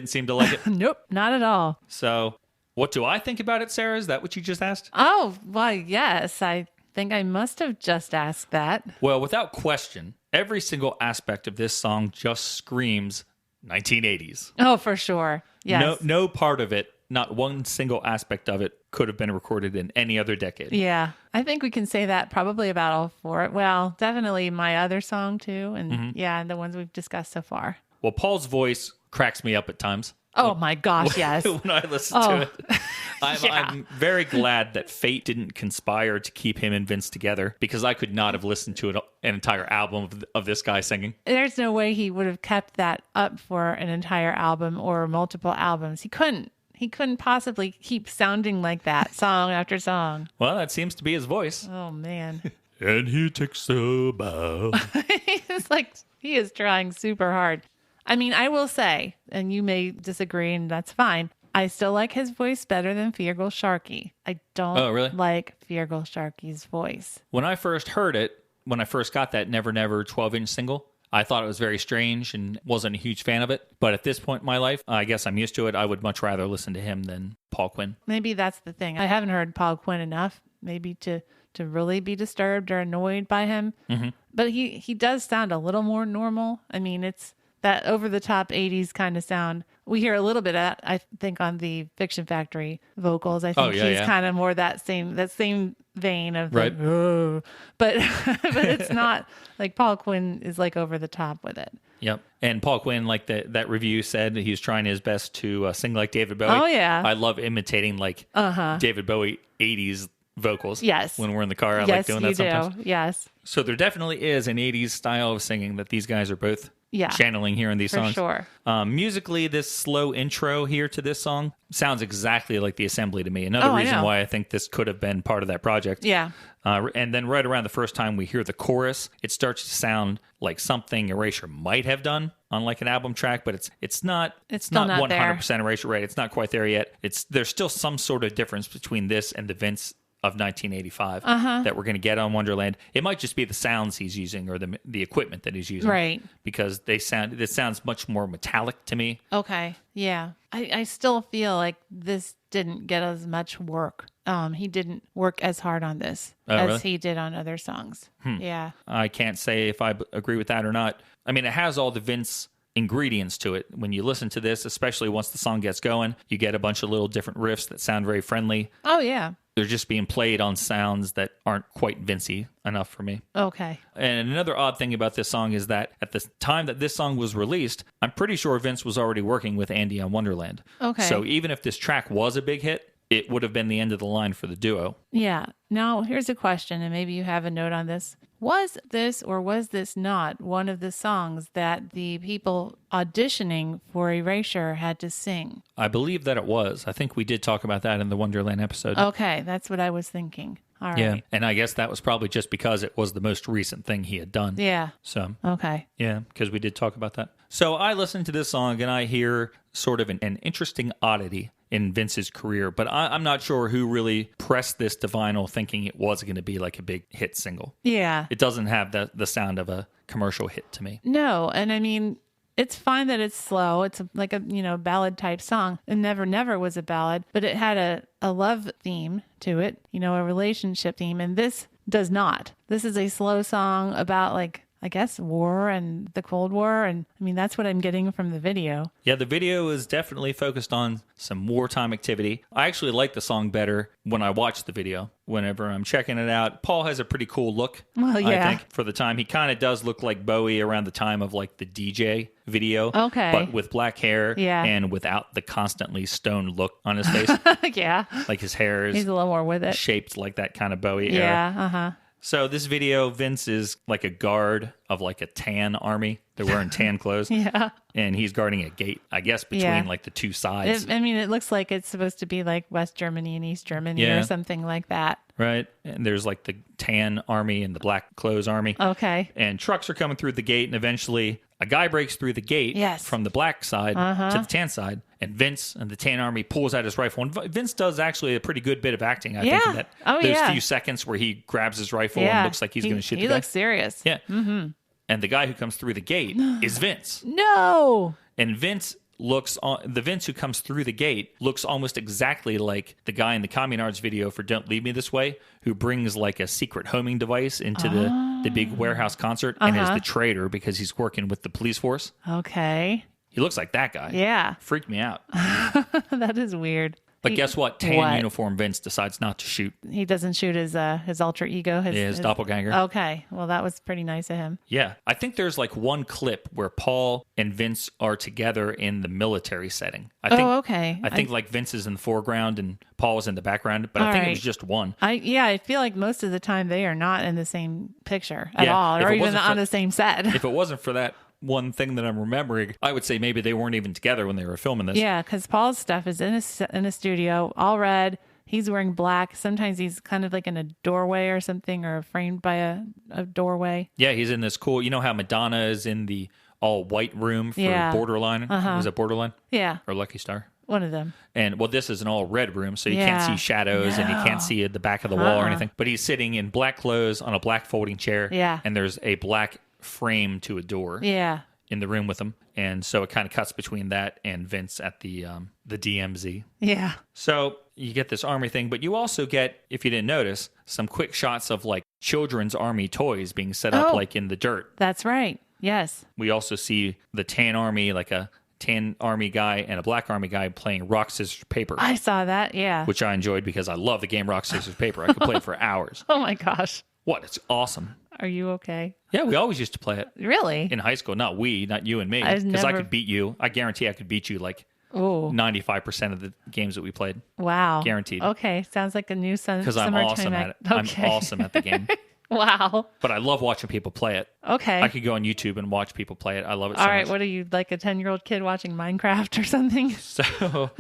seem to like it. Nope, not at all. So what do I think about it, Sarah? Is that what you just asked? Oh, well, yes. I think I must have just asked that. Well, without question, every single aspect of this song just screams 1980s. Oh, for sure. Yes. No part of it, not one single aspect of it, could have been recorded in any other decade. Yeah. I think we can say that probably about all four. Well, definitely my other song too. And the ones we've discussed so far. Well, Paul's voice cracks me up at times. Oh my gosh, yes. When I listen to it. I'm very glad that fate didn't conspire to keep him and Vince together, because I could not have listened to an entire album of this guy singing. There's no way he would have kept that up for an entire album or multiple albums. He couldn't. He couldn't possibly keep sounding like that song after song. Well, that seems to be his voice. Oh, man. And he takes a bow. It's like he is trying super hard. I mean, I will say, and you may disagree, and that's fine, I still like his voice better than Feargal Sharkey. I don't like Feargal Sharkey's voice. When I first heard it, when I first got that Never Never 12-inch single, I thought it was very strange and wasn't a huge fan of it. But at this point in my life, I guess I'm used to it. I would much rather listen to him than Paul Quinn. Maybe that's the thing. I haven't heard Paul Quinn enough, maybe to really be disturbed or annoyed by him. Mm-hmm. But he does sound a little more normal. I mean, it's that over-the-top 80s kind of sound. We hear a little bit of that, I think, on the Fiction Factory vocals. I think he's kind of more that same vein of right. Like, oh. But it's not like Paul Quinn is like over the top with it. Yep. And Paul Quinn, like that review said, he was trying his best to sing like David Bowie. Oh, yeah. I love imitating like David Bowie 80s vocals. Yes. When we're in the car, I like doing that sometimes. Yes. So there definitely is an 80s style of singing that these guys are both channeling here in these songs. For sure. Musically, this slow intro here to this song sounds exactly like the assembly to me. Another reason why I think this could have been part of that project. Yeah. And then right around the first time we hear the chorus, it starts to sound like something Erasure might have done on like an album track, but it's not 100% Erasure, right? It's not quite there yet. There's still some sort of difference between this and the Vince of 1985 that we're going to get on Wonderland. It might just be the sounds he's using or the equipment that he's using, right? Because this sounds much more metallic to me. Okay, yeah. I still feel like this didn't get as much work. He didn't work as hard on this as he did on other songs. Yeah, I can't say if I agree with that or not. I mean, it has all the Vince ingredients to it. When you listen to this, especially once the song gets going, you get a bunch of little different riffs that sound very friendly. Oh, yeah. They're just being played on sounds that aren't quite Vincey enough for me. Okay. And another odd thing about this song is that at the time that this song was released, I'm pretty sure Vince was already working with Andy on Wonderland. Okay. So even if this track was a big hit, it would have been the end of the line for the duo. Yeah. Now, here's a question, and maybe you have a note on this. Was this or was this not one of the songs that the people auditioning for Erasure had to sing? I believe that it was. I think we did talk about that in the Wonderland episode. Okay, that's what I was thinking. All right. Yeah, and I guess that was probably just because it was the most recent thing he had done. Yeah. So. Okay. Yeah, because we did talk about that. So I listen to this song and I hear sort of an interesting oddity in Vince's career, but I'm not sure who really pressed this to vinyl thinking it was going to be like a big hit single. Yeah. It doesn't have the sound of a commercial hit to me. No, and I mean, it's fine that it's slow. It's like a, ballad type song. And Never Never was a ballad, but it had a love theme to it, a relationship theme, and this does not. This is a slow song about like, I guess, war and the Cold War. And I mean, that's what I'm getting from the video. Yeah, the video is definitely focused on some wartime activity. I actually like the song better when I watch the video. Whenever I'm checking it out, Paul has a pretty cool look. Well, yeah. I think for the time. He kind of does look like Bowie around the time of like the DJ video. Okay. But with black hair and without the constantly stoned look on his face. Yeah. Like his hair is He's a little more with it. Shaped like that kind of Bowie era. Yeah, uh-huh. So this video, Vince is like a guard of like a tan army. They're wearing tan clothes. Yeah. And he's guarding a gate, I guess, between like the two sides. It looks like it's supposed to be like West Germany and East Germany or something like that. Right. And there's like the tan army and the black clothes army. Okay. And trucks are coming through the gate, and eventually a guy breaks through the gate from the black side to the tan side. And Vince and the tan army pulls out his rifle. And Vince does actually a pretty good bit of acting, I think, in that those few seconds where he grabs his rifle and looks like he's going to shoot the guy. He looks serious. Yeah. Mm-hmm. And the guy who comes through the gate is Vince. No. And the Vince who comes through the gate looks almost exactly like the guy in the Communards video for Don't Leave Me This Way, who brings like a secret homing device into the big warehouse concert and is the traitor because he's working with the police force. Okay. He looks like that guy. Yeah. Freaked me out. That is weird. But guess what? Tan uniform Vince decides not to shoot. He doesn't shoot his alter ego. His doppelganger. Okay. Well, that was pretty nice of him. Yeah. I think there's like one clip where Paul and Vince are together in the military setting. Okay. I think like Vince is in the foreground and Paul is in the background, but I think it was just one. I feel like most of the time they are not in the same picture at all, or even on the same set. If it wasn't for that one thing that I'm remembering, I would say maybe they weren't even together when they were filming this. Yeah, because Paul's stuff is in a studio, all red. He's wearing black. Sometimes he's kind of like in a doorway or something, or framed by a doorway. Yeah, he's in this cool. You know how Madonna is in the all white room for Borderline? Was it Borderline? Yeah. Or Lucky Star? One of them. And well, this is an all red room, so you Yeah. can't see shadows and you No. can't see the back of the wall or Uh-uh. anything. But he's sitting in black clothes on a black folding chair. Yeah. And there's a black frame to a door Yeah. in the room with him. And so it kind of cuts between that and Vince at the DMZ. Yeah. So you get this army thing, but you also get, if you didn't notice, some quick shots of like children's army toys being set up Oh. like in the dirt. That's right. Yes. We also see the tan army, like a tan army guy and a black army guy playing rock, scissors, paper, I saw that. Yeah. which I enjoyed because I love the game rock, scissors, paper. I could play it for hours. Oh my gosh. What? It's awesome. Are you okay? Yeah, we always used to play it Really? in high school. Not you and me. I've Because I never- could beat you. I guarantee I could beat you like Oh, 95% of the games that we played. wow. Guaranteed. Okay. Sounds like a new Because I'm summertime awesome at it. Okay. I'm awesome at the game. Wow. But I love watching people play it. Okay. I could go on YouTube and watch people play it. I love it so All right. much. What are you, like a 10-year-old kid watching Minecraft or something? So,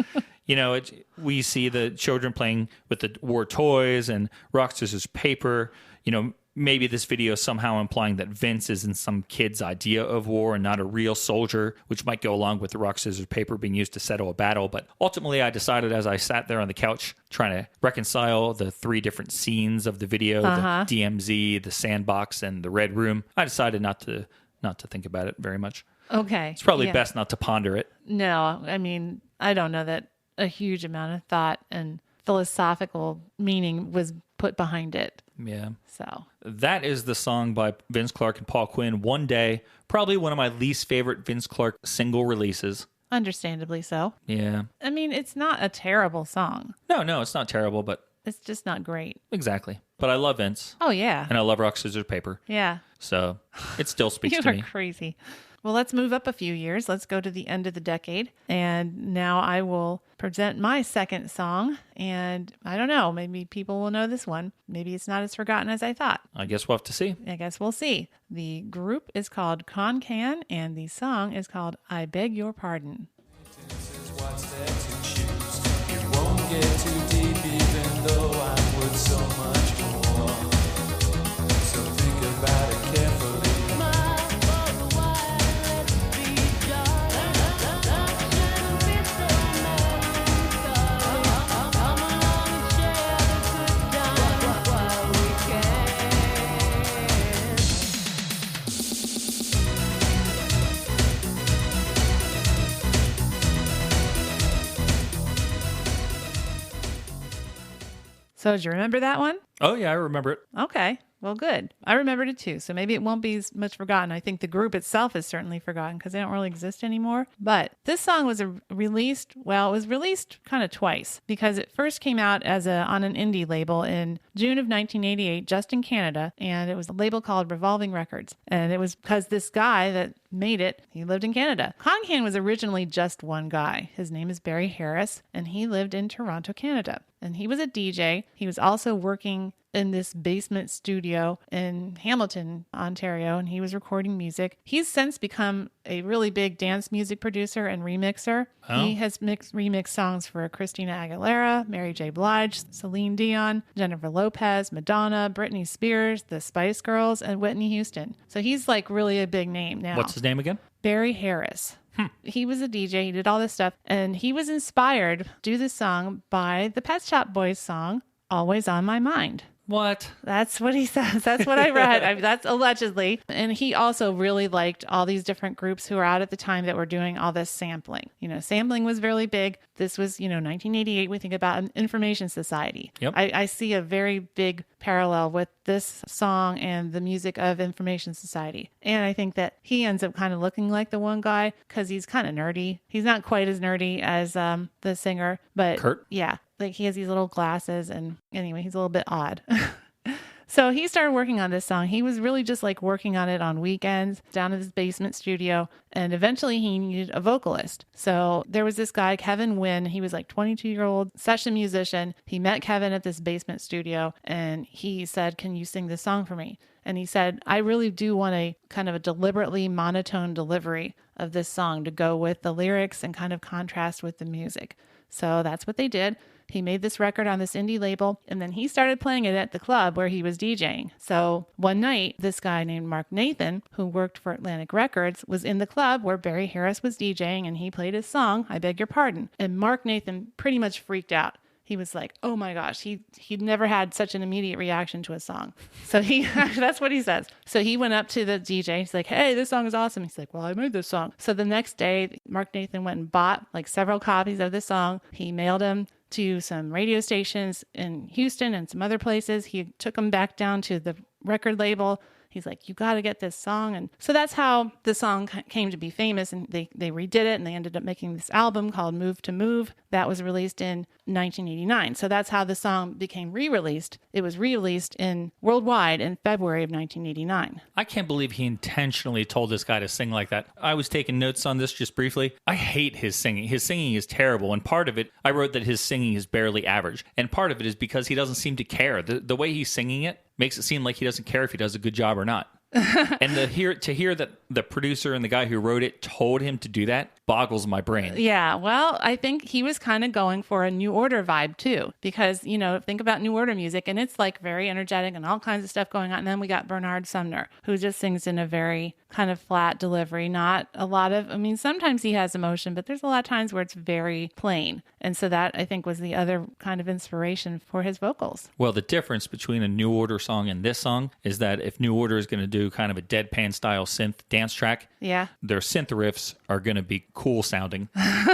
we see the children playing with the war toys and rock, scissors, paper. Maybe this video is somehow implying that Vince is in some kid's idea of war and not a real soldier, which might go along with the rock, scissors, paper being used to settle a battle. But ultimately, I decided as I sat there on the couch trying to reconcile the 3 different scenes of the video, the DMZ, the sandbox, and the red room, I decided not to think about it very much. Okay. It's probably Yeah. best not to ponder it. No, I mean, I don't know that a huge amount of thought and philosophical meaning was put behind it. Yeah. So, That is the song by Vince Clarke and Paul Quinn, One Day. Probably one of my least favorite Vince Clarke single releases. understandably so. Yeah. I mean, it's not a terrible song. No, it's not terrible, but It's just not great. exactly. But I love Vince, Oh, yeah. and I love rock, scissors, paper. Yeah. So it still speaks You to are me. crazy. Well, let's move up a few years. Let's go to the end of the decade. And now I will present my second song. And I don't know, maybe people will know this one. Maybe it's not as forgotten as I thought. I guess we'll have to see. I guess we'll see. The group is called Can, and the song is called I Beg Your Pardon. What's there to choose? It won't get too deep, even though I would so much more. So think about it carefully. So, do you remember that one? Oh, yeah, I remember it. Okay. Well, good. I remembered it too. So maybe it won't be as much forgotten. I think the group itself is certainly forgotten because they don't really exist anymore. But this song was released kind of twice because it first came out on an indie label in June of 1988, just in Canada. And it was a label called Revolving Records. And it was because this guy that made it, he lived in Canada. Can was originally just one guy. His name is Barry Harris, and he lived in Toronto, Canada. And he was a DJ. He was also working in this basement studio in Hamilton, Ontario, and he was recording music. He's since become a really big dance music producer and remixer. Oh. He has remixed songs for Christina Aguilera, Mary J. Blige, Celine Dion, Jennifer Lopez, Madonna, Britney Spears, the Spice Girls, and Whitney Houston. So he's like really a big name now. What's his name again? Barry Harris. He was a DJ. He did all this stuff. And he was inspired to do this song by the Pet Shop Boys song, Always on My Mind. What? That's what he says. That's what I read. That's allegedly. And he also really liked all these different groups who were out at the time that were doing all this sampling. Sampling was really big. This was, 1988. We think about an information society. Yep. I see a very big parallel with this song and the music of Information Society. And I think that he ends up kind of looking like the one guy because he's kind of nerdy. He's not quite as nerdy as the singer, but Kurt? Yeah. Like he has these little glasses and anyway, he's a little bit odd. So he started working on this song. He was really just like working on it on weekends down at his basement studio. And eventually he needed a vocalist. So there was this guy, Kevin Wynn. He was like 22-year-old session musician. He met Kevin at this basement studio and he said, "Can you sing this song for me?" And he said, "I really do want a kind of a deliberately monotone delivery of this song to go with the lyrics and kind of contrast with the music." So that's what they did. He made this record on this indie label, and then he started playing it at the club where he was DJing. So one night, this guy named Mark Nathan, who worked for Atlantic Records, was in the club where Barry Harris was DJing, and he played his song, I Beg Your Pardon. And Mark Nathan pretty much freaked out. He was like, oh my gosh, he'd never had such an immediate reaction to a song. So that's what he says. So he went up to the DJ. He's like, hey, this song is awesome. He's like, well, I made this song. So the next day, Mark Nathan went and bought like several copies of this song. He mailed them to some radio stations in Houston and some other places. He took them back down to the record label. He's like, you got to get this song. And so that's how the song came to be famous. And they redid it, and they ended up making this album called Move to Move that was released in 1989. So that's how the song became re-released. It was re-released in worldwide in February of 1989. I can't believe he intentionally told this guy to sing like that. I was taking notes on this just briefly. I hate his singing. His singing is terrible. And part of it, I wrote that his singing is barely average. And part of it is because he doesn't seem to care. The way he's singing it makes it seem like he doesn't care if he does a good job or not. And to hear that the producer and the guy who wrote it told him to do that boggles my brain. Yeah, well, I think he was kind of going for a New Order vibe too, because, think about New Order music, and it's like very energetic and all kinds of stuff going on. And then we got Bernard Sumner, who just sings in a very kind of flat delivery, not a lot of, sometimes he has emotion, but there's a lot of times where it's very plain. And so that, I think, was the other kind of inspiration for his vocals. Well, the difference between a New Order song and this song is that if New Order is going to do kind of a deadpan style synth dance track, yeah, their synth riffs are going to be cool sounding.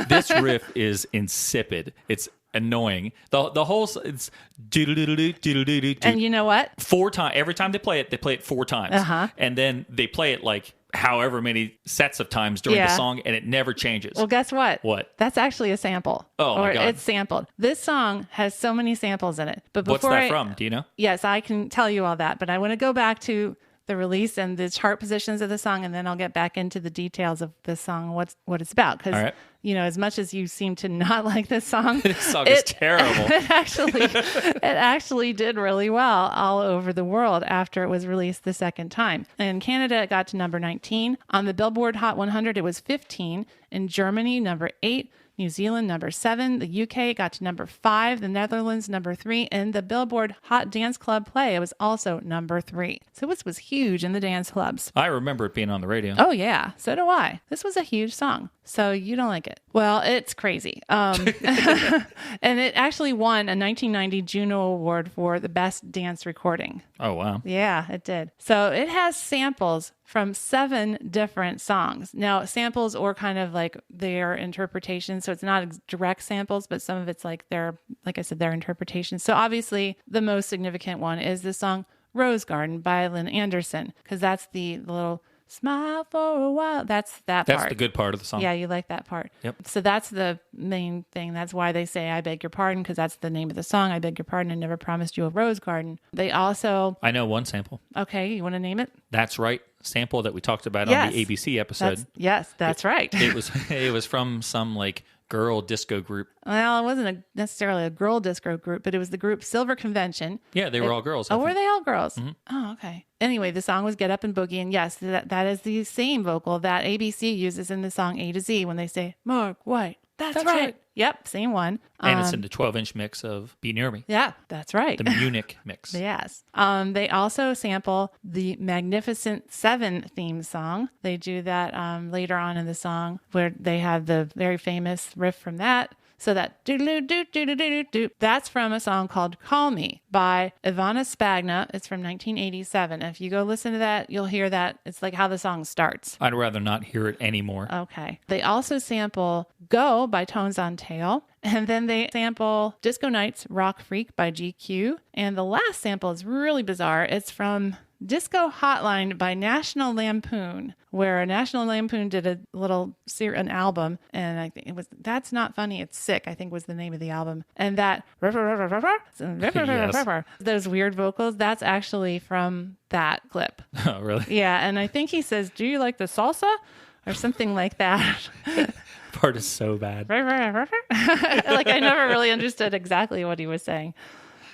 This riff is insipid. It's annoying. The whole it's do-do-do-do-do-do-do-do. And you know what? 4 times. Every time they play it 4 times. And then they play it like however many sets of times during the song, and it never changes. Well, guess what? What? That's actually a sample. Oh, my God. It's sampled. This song has so many samples in it. But before What's that from? Do you know? Yes, I can tell you all that, but I want to go back to the release and the chart positions of the song, and then I'll get back into the details of the song, what it's about. Because, as much as you seem to not like this song, this song is terrible. It actually did really well all over the world after it was released the second time. In Canada, it got to number 19. On the Billboard Hot 100, it was 15. In Germany, number 8. New Zealand, number 7. The UK got to number 5. The Netherlands, number 3. And the Billboard Hot Dance Club Play, it was also number 3. So this was huge in the dance clubs. I remember it being on the radio. Oh, yeah. So do I. This was a huge song. So you don't like it. Well, it's crazy. And it actually won a 1990 Juno Award for the best dance recording. Oh, wow. Yeah, it did. So it has samples from 7 different songs. Now, samples or kind of like their interpretation. So it's not direct samples, but some of it's like their interpretation. So obviously the most significant one is the song Rose Garden by Lynn Anderson, because that's the little smile for a while. That's part. That's the good part of the song. Yeah, you like that part. Yep. So that's the main thing. That's why they say, I beg your pardon, because that's the name of the song. I beg your pardon, I never promised you a rose garden. They also... I know one sample. Okay, you want to name it? That's right. Sample that we talked about on the ABC episode. That's right. It was from some like girl disco group. Well, it wasn't necessarily a girl disco group, but it was the group Silver Convention. Yeah, they were all girls. Were they all girls? Mm-hmm. Oh, okay. Anyway, the song was Get Up and Boogie, and yes, that is the same vocal that ABC uses in the song A to Z when they say, Mark White. That's right. Yep, same one. And it's in the 12-inch mix of Be Near Me. Yeah, that's right. The Munich mix. Yes. They also sample the Magnificent Seven theme song. They do that later on in the song where they have the very famous riff from that. So that do-do-do-do-do-do-do, that's from a song called Call Me by Ivana Spagna. It's from 1987. If you go listen to that, you'll hear that. It's like how the song starts. I'd rather not hear it anymore. Okay. They also sample Go by Tones on Tail. And then they sample Disco Nights Rock Freak by GQ. And the last sample is really bizarre. It's from Disco Hotline by National Lampoon, where National Lampoon did an album, and I think it was That's Not Funny, It's Sick, I think was the name of the album. And that Yes. Those weird vocals, that's actually from that clip. Oh, really? Yeah, and I think he says, do you like the salsa? Or something like that. Part is so bad. Like I never really understood exactly what he was saying.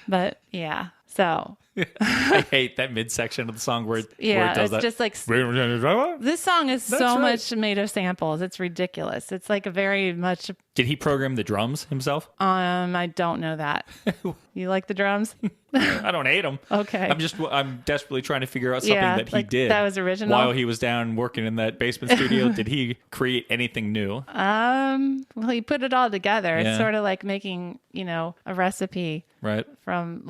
But yeah, so... I hate that midsection of the song where it does that. It's just like this song is much made of samples. It's ridiculous. It's like a very much Did he program the drums himself? I don't know that. You like the drums? I don't hate him. Okay. I'm desperately trying to figure out something that he did. That was original. While he was down working in that basement studio. Did he create anything new? Well, he put it all together. Yeah. It's sort of like making, a recipe. Right. From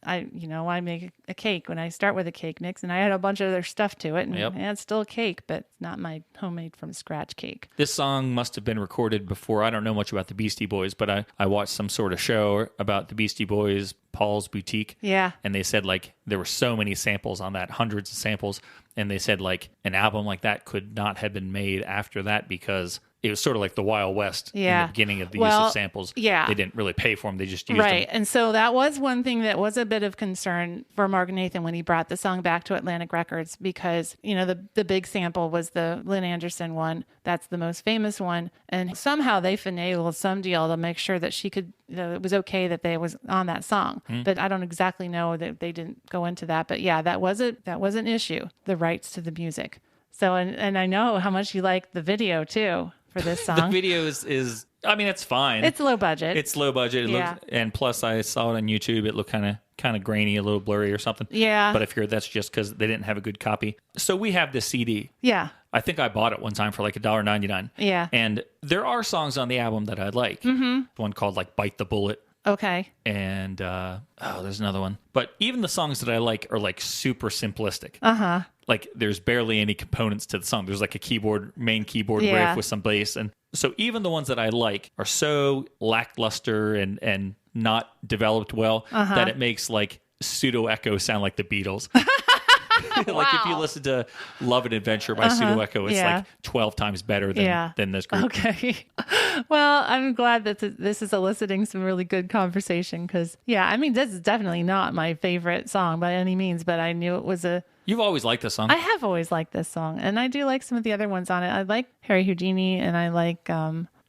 I make a cake when I start with a cake mix, and I add a bunch of other stuff to it, and it's still a cake, but it's not my homemade from scratch cake. This song must have been recorded before. I don't know much about the Beastie Boys, but I watched some sort of show about the Beastie Boys, Paul's Boutique. Yeah. And they said there were so many samples on that, hundreds of samples, and they said an album like that could not have been made after that because it was sort of like the Wild West in the beginning of the use of samples. Yeah. They didn't really pay for them. They just used them. Right. And so that was one thing that was a bit of concern for Mark Nathan when he brought the song back to Atlantic Records because, the big sample was the Lynn Anderson one. That's the most famous one. And somehow they finagled some deal to make sure that she could, it was okay that they was on that song. But I don't exactly know that they didn't go into that. But yeah, that was an issue, the rights to the music. So, and I know how much you like the video too. For this song. The video is it's fine. It's low budget. It's low budget. And plus I saw it on YouTube. It looked kind of grainy, a little blurry or something. Yeah. But I figured that's just because they didn't have a good copy. So we have this CD. Yeah. I think I bought it one time for $1.99. Yeah. And there are songs on the album that I like. Mm-hmm. One called Bite the Bullet. Okay. And there's another one. But even the songs that I like are super simplistic. Uh-huh. There's barely any components to the song. There's a main keyboard riff with some bass. And so even the ones that I like are so lackluster and not developed well that it makes Pseudo Echo sound like the Beatles. If you listen to Love and Adventure by Pseudo Echo, it's 12 times better than this group. Okay. Well, I'm glad that this is eliciting some really good conversation because, this is definitely not my favorite song by any means, but I knew it was You've always liked this song. I have always liked this song, and I do like some of the other ones on it. I like Harry Houdini, and I like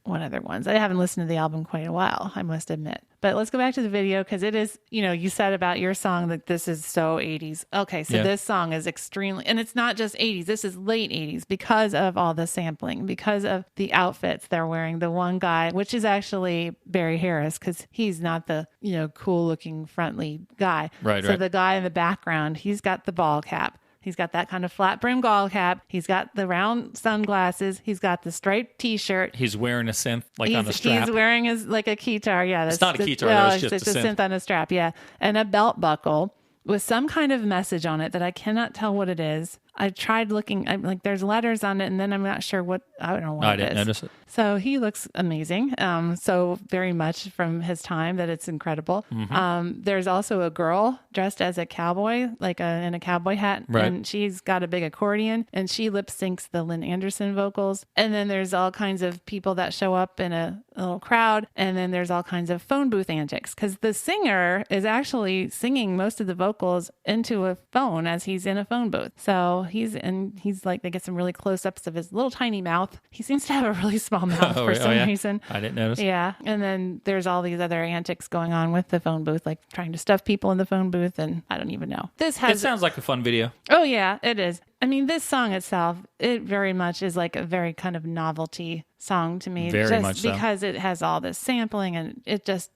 what other ones? I haven't listened to the album quite a while, I must admit. But let's go back to the video because it is, you said about your song that this is so 80s. Okay, so this song is extremely, and it's not just 80s, this is late 80s because of all the sampling, because of the outfits they're wearing. The one guy, which is actually Barry Harris because he's not the, cool looking front lead guy. Right, so the guy in the background, he's got the ball cap. He's got that kind of flat brim ball cap. He's got the round sunglasses. He's got the striped T-shirt. He's wearing a synth on the strap. He's wearing a keytar. Yeah, it's not a keytar. That's just it's a synth on a strap. Yeah, and a belt buckle with some kind of message on it that I cannot tell what it is. I tried looking. I'm there's letters on it, and then I'm not sure what. I don't know what I it didn't is. notice it. So he looks amazing. So very much from his time that it's incredible. Mm-hmm. There's also a girl dressed as a cowboy, in a cowboy hat, and she's got a big accordion, and she lip syncs the Lynn Anderson vocals. And then there's all kinds of people that show up in a little crowd, and then there's all kinds of phone booth antics because the singer is actually singing most of the vocals into a phone as he's in a phone booth. So he's they get some really close ups of his little tiny mouth. He seems to have a really small mouth for some reason. I didn't notice. Yeah. And then there's all these other antics going on with the phone booth, like trying to stuff people in the phone booth. And I don't even know. It sounds like a fun video. Oh, yeah, it is. This song itself, it very much is a very kind of novelty song to me. Very much so. Because it has all this sampling and it's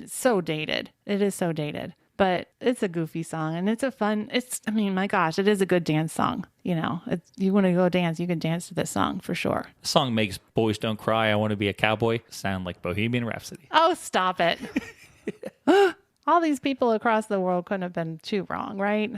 so dated. It is so dated. But it's a goofy song and it's my gosh, it is a good dance song. You want to go dance, you can dance to this song for sure. The song makes Boys Don't Cry, I Want to Be a Cowboy sound like Bohemian Rhapsody. Oh, stop it. All these people across the world couldn't have been too wrong, right?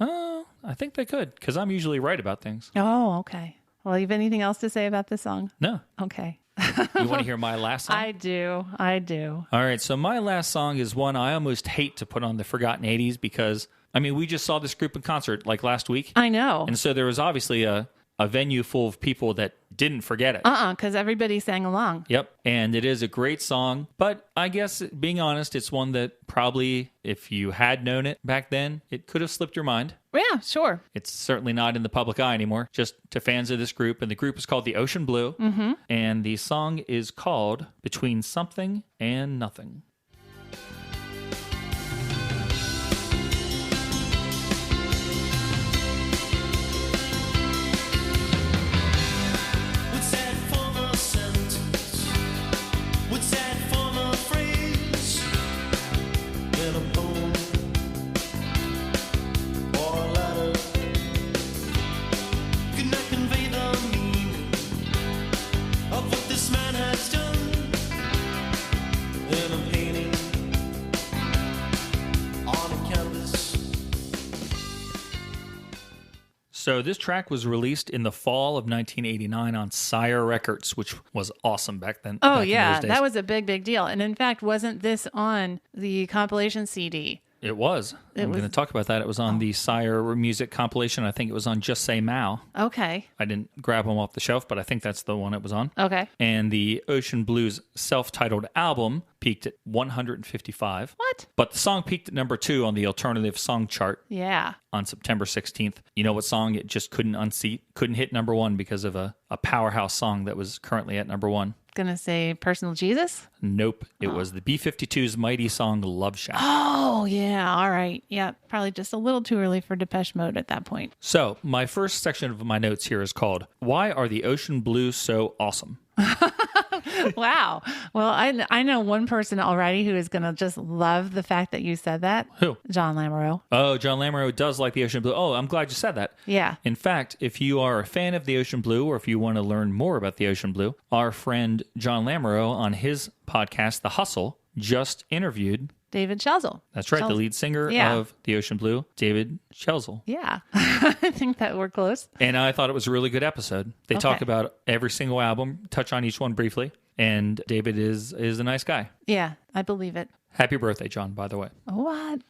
Oh, I think they could because I'm usually right about things. Oh, okay. Well, you have anything else to say about this song? No. Okay. You want to hear my last song? I do. All right, so my last song is one I almost hate to put on the Forgotten 80s because, we just saw this group in concert last week. I know. And so there was obviously a venue full of people that didn't forget it. Because everybody sang along. Yep, and it is a great song, but I guess, being honest, it's one that probably, if you had known it back then, it could have slipped your mind. Yeah, sure. It's certainly not in the public eye anymore, just to fans of this group. And the group is called The Ocean Blue. Mm-hmm. And the song is called Between Something and Nothing. Would sad form a phrase in a poem or a letter could not convey the meaning of what this man has done in a painting on a canvas. So this track was released in the fall of 1989 on Sire Records, which was awesome back then. Oh, back in yeah. those days. That was a big, big deal. And in fact, wasn't this on the compilation CD? It was. I'm going to talk about that. It was on the Sire Music compilation. I think it was on Just Say Mao. Okay. I didn't grab them off the shelf, but I think that's the one it was on. Okay. And the Ocean Blues self-titled album peaked at 155. What? But the song peaked at number 2 on the alternative song chart Yeah. on September 16th. You know what song it just couldn't unseat? Couldn't hit number 1 because of a powerhouse song that was currently at number 1. Gonna say Personal Jesus? Nope. It was the B-52's mighty song Love Shack. Oh, yeah. All right. Yeah. Probably just a little too early for Depeche Mode at that point. So my first section of my notes here is called, Why Are the Ocean Blues So Awesome? Wow. Well, I know one person already who is going to just love the fact that you said that. Who? John Lamoureux. Oh, John Lamoureux does like the Ocean Blue. Oh, I'm glad you said that. Yeah. In fact, if you are a fan of the Ocean Blue, or if you want to learn more about the Ocean Blue, our friend John Lamoureux on his podcast, The Hustle, just interviewed, David Chelsel. that's right, the lead singer Yeah. of the Ocean Blue, David Chelsel. Yeah. I think that we're close. And I thought it was a really good episode. They talk about every single album, touch on each one briefly, and David is a nice guy. Yeah, I believe it. Happy birthday, John, by the way. What?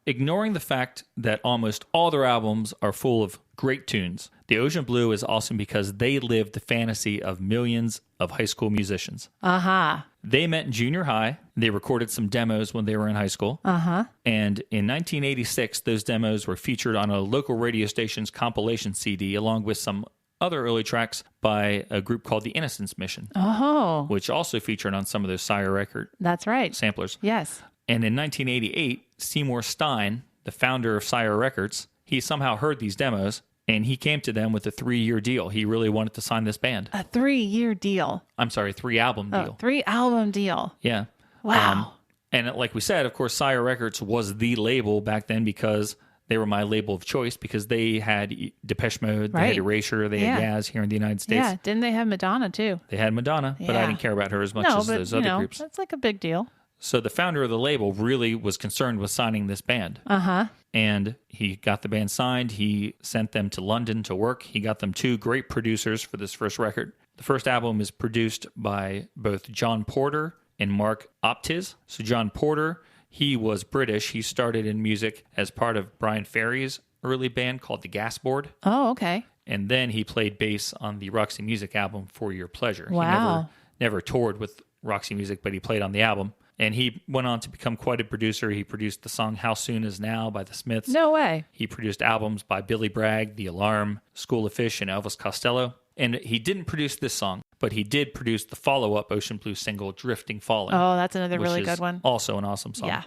Ignoring the fact that almost all their albums are full of great tunes, the Ocean Blue is awesome because they lived the fantasy of millions of high school musicians. Uh-huh. They met in junior high. They recorded some demos when they were in high school. Uh-huh. And in 1986, those demos were featured on a local radio station's compilation CD, along with some other early tracks by a group called the Innocence Mission, Oh, which also featured on some of those Sire record that's right. samplers. Yes. And in 1988, Seymour Stein, the founder of Sire Records, he somehow heard these demos, and he came to them with a 3-year deal. He really wanted to sign this band. A 3-year deal. I'm sorry, 3-album deal. 3-album deal. Yeah. Wow. And like we said, of course, Sire Records was the label back then because they were my label of choice, because they had Depeche Mode, they Right. had Erasure, they had Yaz here in the United States. Yeah. Didn't they have Madonna, too? They had Madonna, but I Yeah. didn't care about her as much No, as but, those you other know, groups. that's like a big deal. So the founder of the label really was concerned with signing this band. Uh-huh. And he got the band signed. He sent them to London to work. He got them 2 great producers for this first record. The first album is produced by both John Porter and Mark Optiz. So John Porter, he was British. He started in music as part of Brian Ferry's early band called the Gasboard. Oh, okay. And then he played bass on the Roxy Music album For Your Pleasure. Wow. He never toured with Roxy Music, but he played on the album. And he went on to become quite a producer. He produced the song How Soon Is Now by the Smiths. No way. He produced albums by Billy Bragg, The Alarm, School of Fish, and Elvis Costello. And he didn't produce this song, but he did produce the follow-up Ocean Blue single, Drifting Falling. Oh, that's another which really is good one. Also an awesome song. Yeah.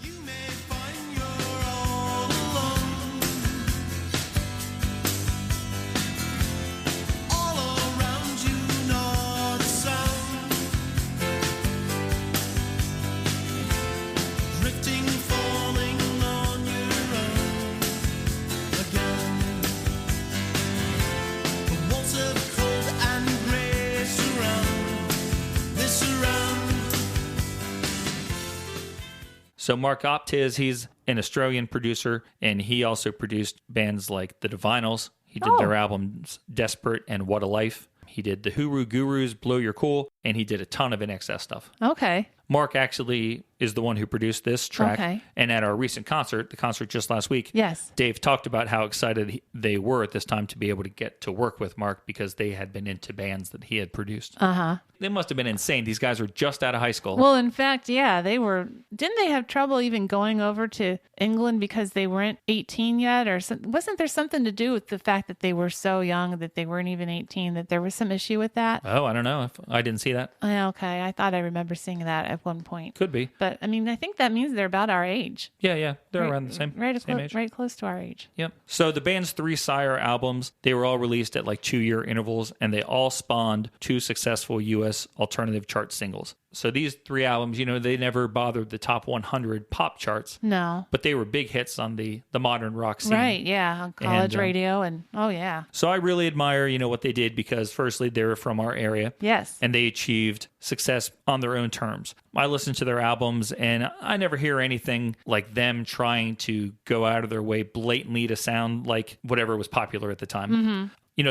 You may find you're all alone. All around you, not a sound. Drifting, falling on your own again. The walls of cold and gray surround. They surround. So Mark Optiz, he's an Australian producer, and he also produced bands like the Divinyls. He did their albums Desperate and What a Life. He did the Hooroo Gurus, Blow Your Cool, and he did a ton of NXS stuff. Okay. Mark actually is the one who produced this track. Okay. And at our recent concert, the concert just last week, Yes. Dave talked about how excited they were at this time to be able to get to work with Mark because they had been into bands that he had produced. Uh-huh. They must have been insane. These guys were just out of high school. Well, in fact, yeah, they were. Didn't they have trouble even going over to England because they weren't 18 yet? Or wasn't there something to do with the fact that they were so young that they weren't even 18, that there was some issue with that? Oh, I don't know. I didn't see that. Okay, I thought I remember seeing that at one point. Could be. But, I mean, I think that means they're about our age. Yeah. They're around the same age. Right close to our age. Yep. So the band's 3 Sire albums, they were all released at like 2-year intervals, and they all spawned 2 successful U.S. alternative chart singles. So these 3 albums, they never bothered the top 100 pop charts. No. But they were big hits on the modern rock scene. Right, yeah. On college radio and, oh, yeah. So I really admire, what they did because firstly, they were from our area. Yes. And they achieved success on their own terms. I listen to their albums and I never hear anything like them trying to go out of their way blatantly to sound like whatever was popular at the time. Mm-hmm.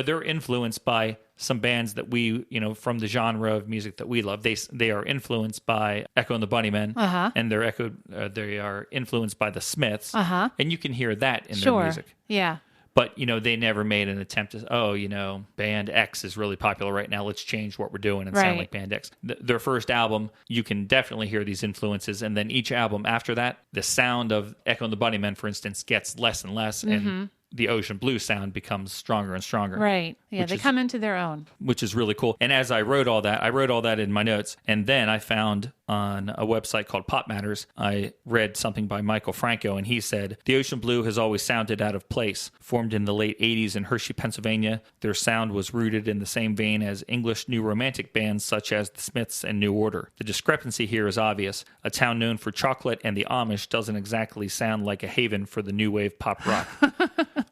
They're influenced by some bands that we, from the genre of music that we love. They are influenced by Echo and the Bunnymen, and they are influenced by the Smiths, and you can hear that in their music. Yeah. But, they never made an attempt to, band X is really popular right now. Let's change what we're doing and sound like band X. Their first album, you can definitely hear these influences. And then each album after that, the sound of Echo and the Bunnymen, for instance, gets less and less. And the Ocean Blue sound becomes stronger and stronger. Right. Yeah, they come into their own. Which is really cool. And as I wrote all that in my notes. And then I found on a website called Pop Matters, I read something by Michael Franco, and he said, the Ocean Blue has always sounded out of place. Formed in the late 80s in Hershey, Pennsylvania, their sound was rooted in the same vein as English New Romantic bands such as the Smiths and New Order. The discrepancy here is obvious. A town known for chocolate and the Amish doesn't exactly sound like a haven for the new wave pop rock.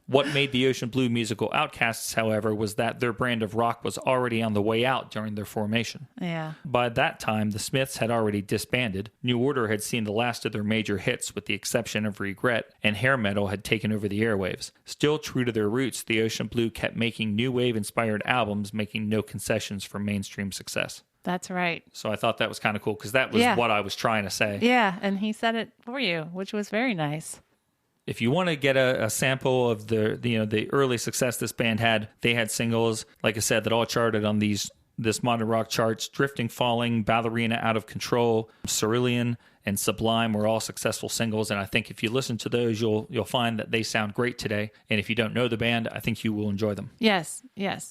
What made the Ocean Blue musical outcasts, however, was that their brand of rock was already on the way out during their formation. Yeah. By that time, the Smiths had already disbanded. New Order had seen the last of their major hits with the exception of Regret, and hair metal had taken over the airwaves. Still true to their roots, the Ocean Blue kept making new wave-inspired albums, making no concessions for mainstream success. That's right. So I thought that was kind of cool because that was what I was trying to say. Yeah, and he said it for you, which was very nice. If you want to get a sample of the early success this band had, they had singles, like I said, that all charted on this modern rock charts. Drifting, Falling, Ballerina, Out of Control, Cerulean, and Sublime were all successful singles, and I think if you listen to those, you'll find that they sound great today. And if you don't know the band, I think you will enjoy them. Yes.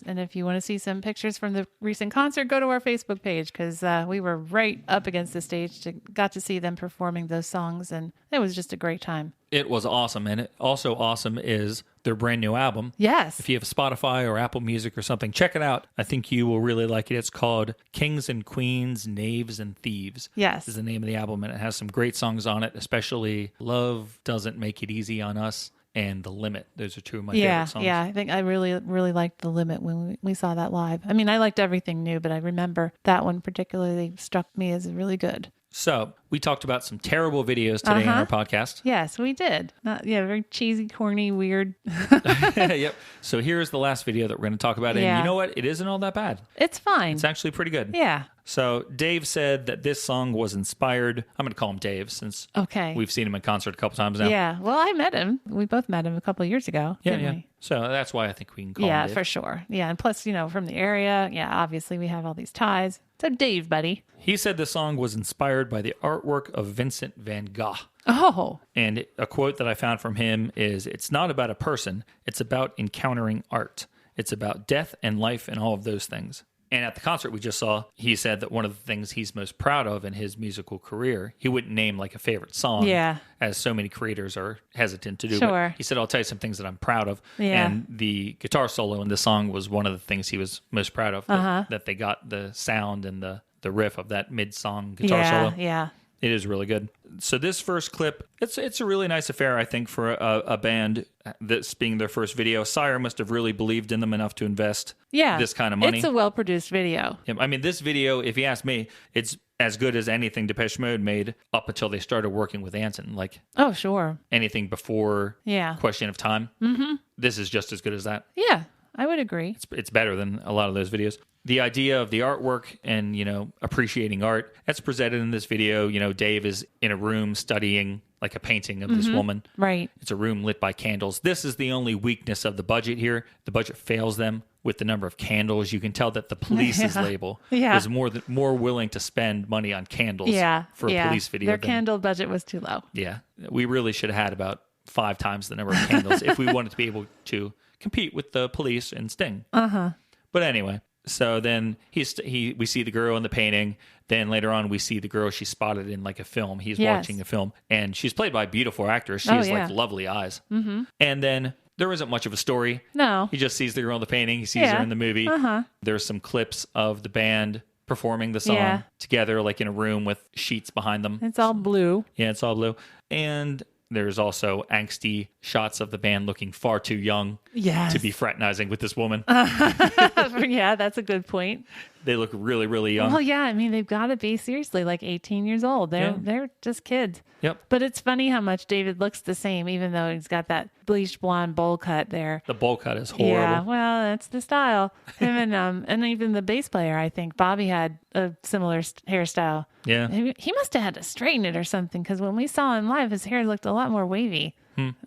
And if you want to see some pictures from the recent concert, go to our Facebook page because we were right up against the stage, got to see them performing those songs, and it was just a great time. It was awesome, and also awesome is their brand new album. Yes. If you have Spotify or Apple Music or something, check it out. I think you will really like it. It's called Kings and Queens, Knaves and Thieves. Yes. Is the name of the album, and it has some great songs on it, especially Love Doesn't Make It Easy on Us and The Limit. Those are two of my favorite songs. Yeah, I think I really, really liked The Limit when we saw that live. I mean, I liked everything new, but I remember that one particularly struck me as really good. So we talked about some terrible videos today in our podcast. Yes, we did. Very cheesy, corny, weird. Yep. So here's the last video that we're going to talk about. And you know what? It isn't all that bad. It's fine. It's actually pretty good. Yeah. So Dave said that this song was inspired. I'm going to call him Dave since we've seen him in concert a couple times now. Yeah. Well, I met him. We both met him a couple of years ago. Didn't we? So that's why I think we can call him Dave. Yeah, for sure. Yeah. And plus, from the area. Yeah, obviously we have all these ties. So Dave, buddy. He said the song was inspired by the artwork of Vincent van Gogh. Oh. And a quote that I found from him is, "It's not about a person. It's about encountering art. It's about death and life and all of those things." And at the concert we just saw, he said that one of the things he's most proud of in his musical career, he wouldn't name like a favorite song, as so many creators are hesitant to do. Sure. But he said, I'll tell you some things that I'm proud of. Yeah. And the guitar solo in the song was one of the things he was most proud of, that they got the sound and the riff of that mid-song guitar solo. Yeah. It is really good. So this first clip, it's a really nice affair, I think, for a band that's being their first video. Sire must have really believed in them enough to invest this kind of money. It's a well-produced video. I mean, this video, if you ask me, it's as good as anything Depeche Mode made up until they started working with Anson. Like, oh, sure. Anything before Question of Time. Mm-hmm. This is just as good as that. Yeah, I would agree. It's better than a lot of those videos. The idea of the artwork and, appreciating art, that's presented in this video. Dave is in a room studying like a painting of this woman. Right. It's a room lit by candles. This is the only weakness of the budget here. The budget fails them with the number of candles. You can tell that the police's label was more willing to spend money on candles for a police video. Their candle budget was too low. Yeah. We really should have had about 5 times the number of candles if we wanted to be able to compete with the police and Sting. But anyway. So then we see the girl in the painting. Then later on, we see the girl she's spotted in like a film. He's watching a film, and she's played by a beautiful actress. She has like lovely eyes. Mm-hmm. And then there isn't much of a story. No, he just sees the girl in the painting. He sees her in the movie. There's some clips of the band performing the song together, like in a room with sheets behind them. It's all blue. Yeah, it's all blue. And there's also angsty shots of the band looking far too young to be fraternizing with this woman. Yeah, that's a good point. They look really, really young. Well, yeah, I mean, they've got to be seriously like 18 years old. They're just kids. Yep. But it's funny how much David looks the same, even though he's got that bleached blonde bowl cut there. The bowl cut is horrible. Yeah, well, that's the style. Him and even the bass player, I think Bobby had a similar hairstyle. Yeah. He must have had to straighten it or something, because when we saw him live, his hair looked a lot more wavy.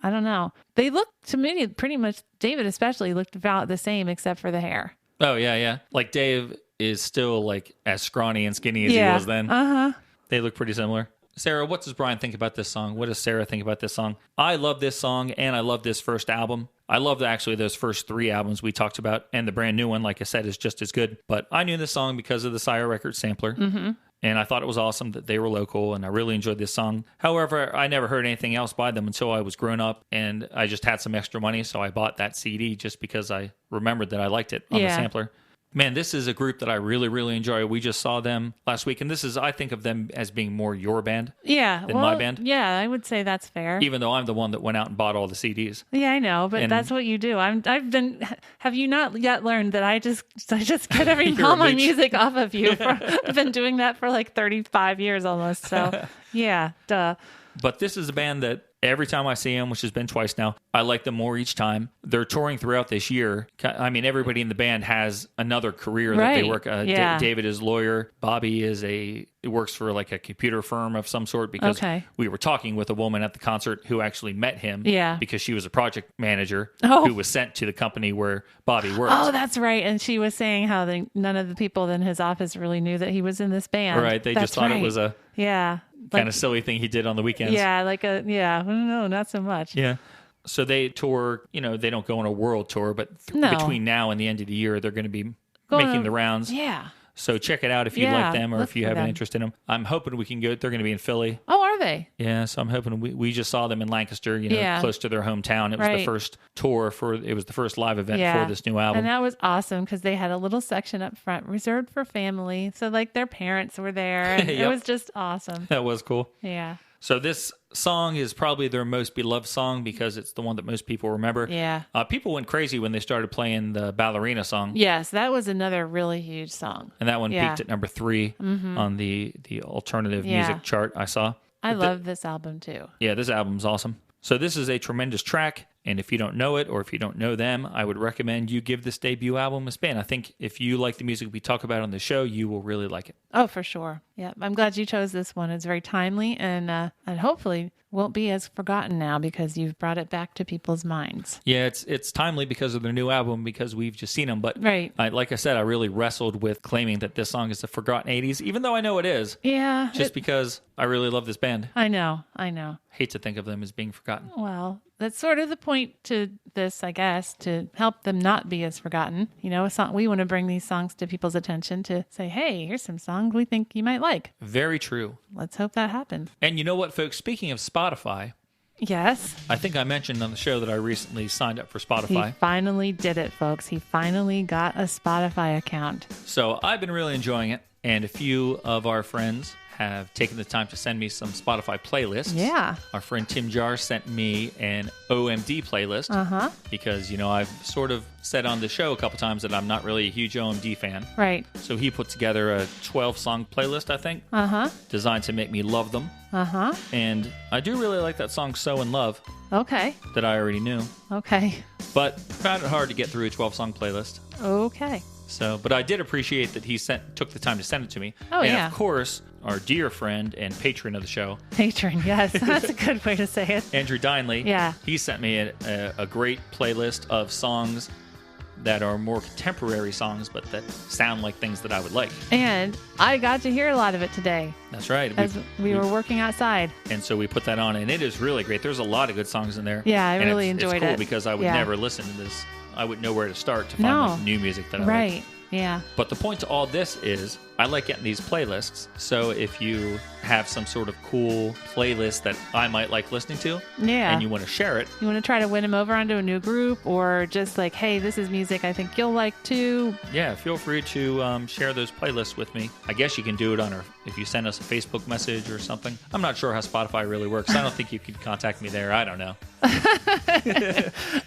I don't know. They looked, to me, pretty much, David especially, looked about the same except for the hair. Oh, yeah. Like Dave is still like as scrawny and skinny as he was then. They look pretty similar. Sarah, what does Brian think about this song? What does Sarah think about this song? I love this song, and I love this first album. I love actually those first 3 albums we talked about, and the brand new one, like I said, is just as good. But I knew this song because of the Sire Records sampler, and I thought it was awesome that they were local, and I really enjoyed this song. However, I never heard anything else by them until I was grown up, and I just had some extra money, so I bought that CD just because I remembered that I liked it on the sampler. Man, this is a group that I really, really enjoy. We just saw them last week, and I think of them as being more your band than my band. Yeah, I would say that's fair. Even though I'm the one that went out and bought all the CDs. Yeah, I know, but that's what you do. Have you not yet learned that I just get all my music off of you? I've been doing that for like 35 years almost, so yeah, duh. But this is a band that every time I see them, which has been twice now, I like them more each time. They're touring throughout this year. I mean, everybody in the band has another career that they work. David is a lawyer. Bobby works for like a computer firm of some sort, because we were talking with a woman at the concert who actually met him because she was a project manager who was sent to the company where Bobby worked. Oh, that's right. And she was saying how none of the people in his office really knew that he was in this band. Right. They just thought it was a kind of silly thing he did on the weekends. Yeah, no, not so much. Yeah. So they tour, they don't go on a world tour, but between now and the end of the year, they're going to be making the rounds. Yeah. So check it out if you like them or if you have an interest in them. I'm hoping we can go. They're going to be in Philly. Oh, are they? Yeah, so I'm hoping we just saw them in Lancaster, close to their hometown. It was the first tour it was the first live event for this new album. And that was awesome because they had a little section up front reserved for family. So like their parents were there, and it was just awesome. That was cool. Yeah. So this song is probably their most beloved song because it's the one that most people remember. Yeah. People went crazy when they started playing the Ballerina song. Yes, that was another really huge song. And that one peaked at number 3 on the alternative music chart I saw. I love this album too. Yeah, this album's awesome. So this is a tremendous track, and if you don't know it or if you don't know them, I would recommend you give this debut album a spin. I think if you like the music we talk about on the show, you will really like it. Oh, for sure. Yeah, I'm glad you chose this one. It's very timely and hopefully won't be as forgotten now because you've brought it back to people's minds. Yeah, it's timely because of their new album, because we've just seen them. But like I said, I really wrestled with claiming that this song is a forgotten 80s, even though I know it is. Yeah. Just because I really love this band. I know. Hate to think of them as being forgotten. Well, that's sort of the point to this, I guess, to help them not be as forgotten. A song, we want to bring these songs to people's attention to say, hey, here's some songs we think you might like. Very true. Let's hope that happens. And you know what, folks? Speaking of Spotify. Yes. I think I mentioned on the show that I recently signed up for Spotify. He finally did it, folks. He finally got a Spotify account. So I've been really enjoying it. And a few of our friends have taken the time to send me some Spotify playlists. Yeah. Our friend Tim Jar sent me an OMD playlist. Because, I've sort of said on the show a couple times that I'm not really a huge OMD fan. Right. So he put together a 12-song playlist, I think. Designed to make me love them. And I do really like that song, So In Love. Okay. That I already knew. Okay. But found it hard to get through a 12-song playlist. Okay. But I did appreciate that he took the time to send it to me. Oh, and of course, our dear friend and patron of the show. Patron, yes. That's a good way to say it. Andrew Dinley. Yeah. He sent me a great playlist of songs that are more contemporary songs, but that sound like things that I would like. And I got to hear a lot of it today. That's right. As we were working outside. And so we put that on, and it is really great. There's a lot of good songs in there. Yeah, I really enjoyed it. It's cool because I would never listen to this. I wouldn't know where to start to find new music that I like. Right. Yeah. But the point to all this is I like getting these playlists. So if you have some sort of cool playlist that I might like listening to, Yeah. and you want to share it, You want to try to win them over onto a new group, or just like, hey, this is music I think you'll like too. yeah, feel free to share those playlists with me. I guess you can do it if you send us a Facebook message or something. I'm not sure how Spotify really works. I don't think you could contact me there. I don't know.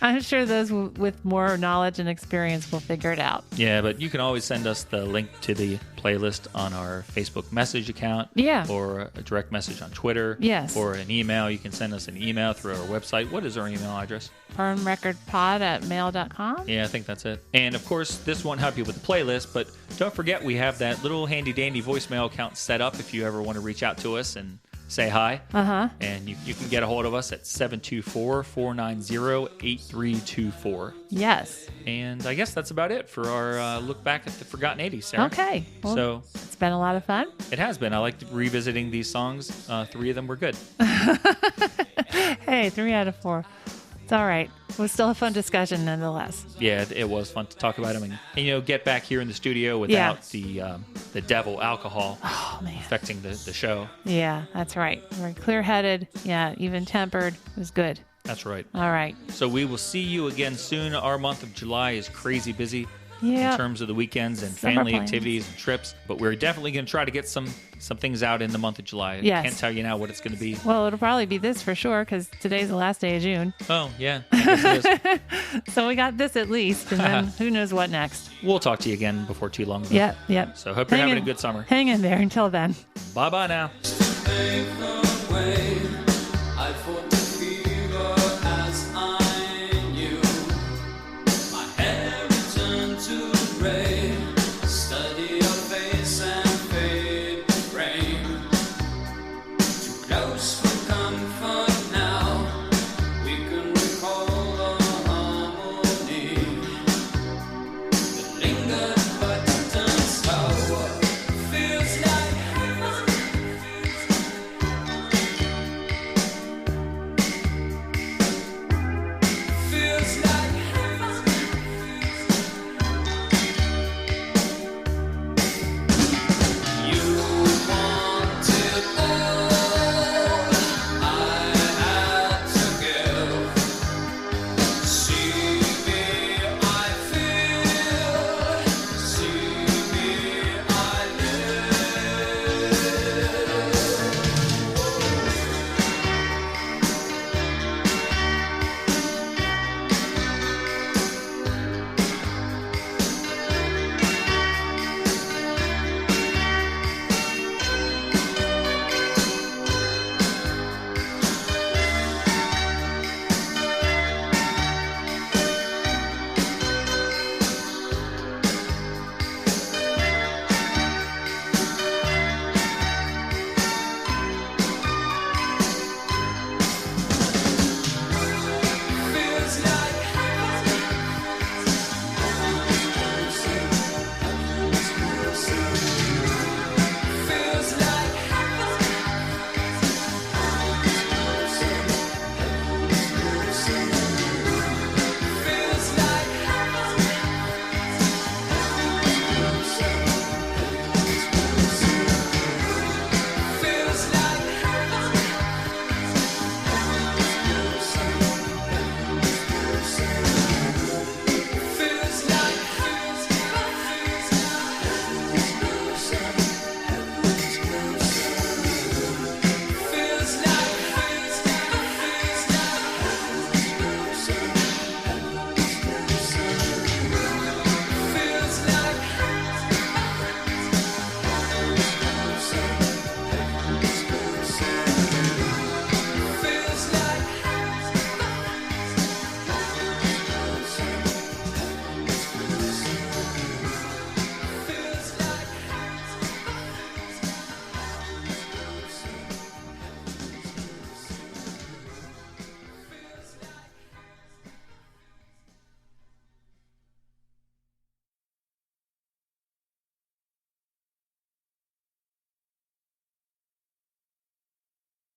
I'm sure those with more knowledge and experience will figure it out. Yeah, but you can always send us the link to the playlist on our Facebook message account. Yeah. Or a direct message on Twitter. Yes. Or an email. You can send us an email through our website. What is our email address? firmrecordpod@mail.com. Yeah, I think that's it. And of course, this won't help you with the playlist, but don't forget we have that little handy dandy voicemail account set up if you ever want to reach out to us and say hi. Uh-huh. And you can get a hold of us at 724-490-8324. Yes. And I guess that's about it for our look back at the Forgotten 80s, Sarah. Okay. Well, So it's been a lot of fun. it has been. I like revisiting these songs. 3 of them were good. Hey, 3 out of 4. It's all right. It was still a fun discussion nonetheless. Yeah, it was fun to talk about them and get back here in the studio without the devil alcohol affecting the show. Yeah, that's right. Very clear-headed. Yeah, even-tempered. It was good. That's right. All right. So we will see you again soon. Our month of July is crazy busy Yeah. in terms of the weekends and Summer family plans. activities and trips. But we're definitely going to try to get some things out in the month of July. Yes. I can't tell you now what it's going to be. Well, it'll probably be this for sure because today's the last day of June. Oh, yeah. I guess it is. So we got this at least, and then who knows what next. We'll talk to you again before too long. though. Yep. So hope you're Hang having in- a good summer. Hang in there until then. Bye-bye now. Take away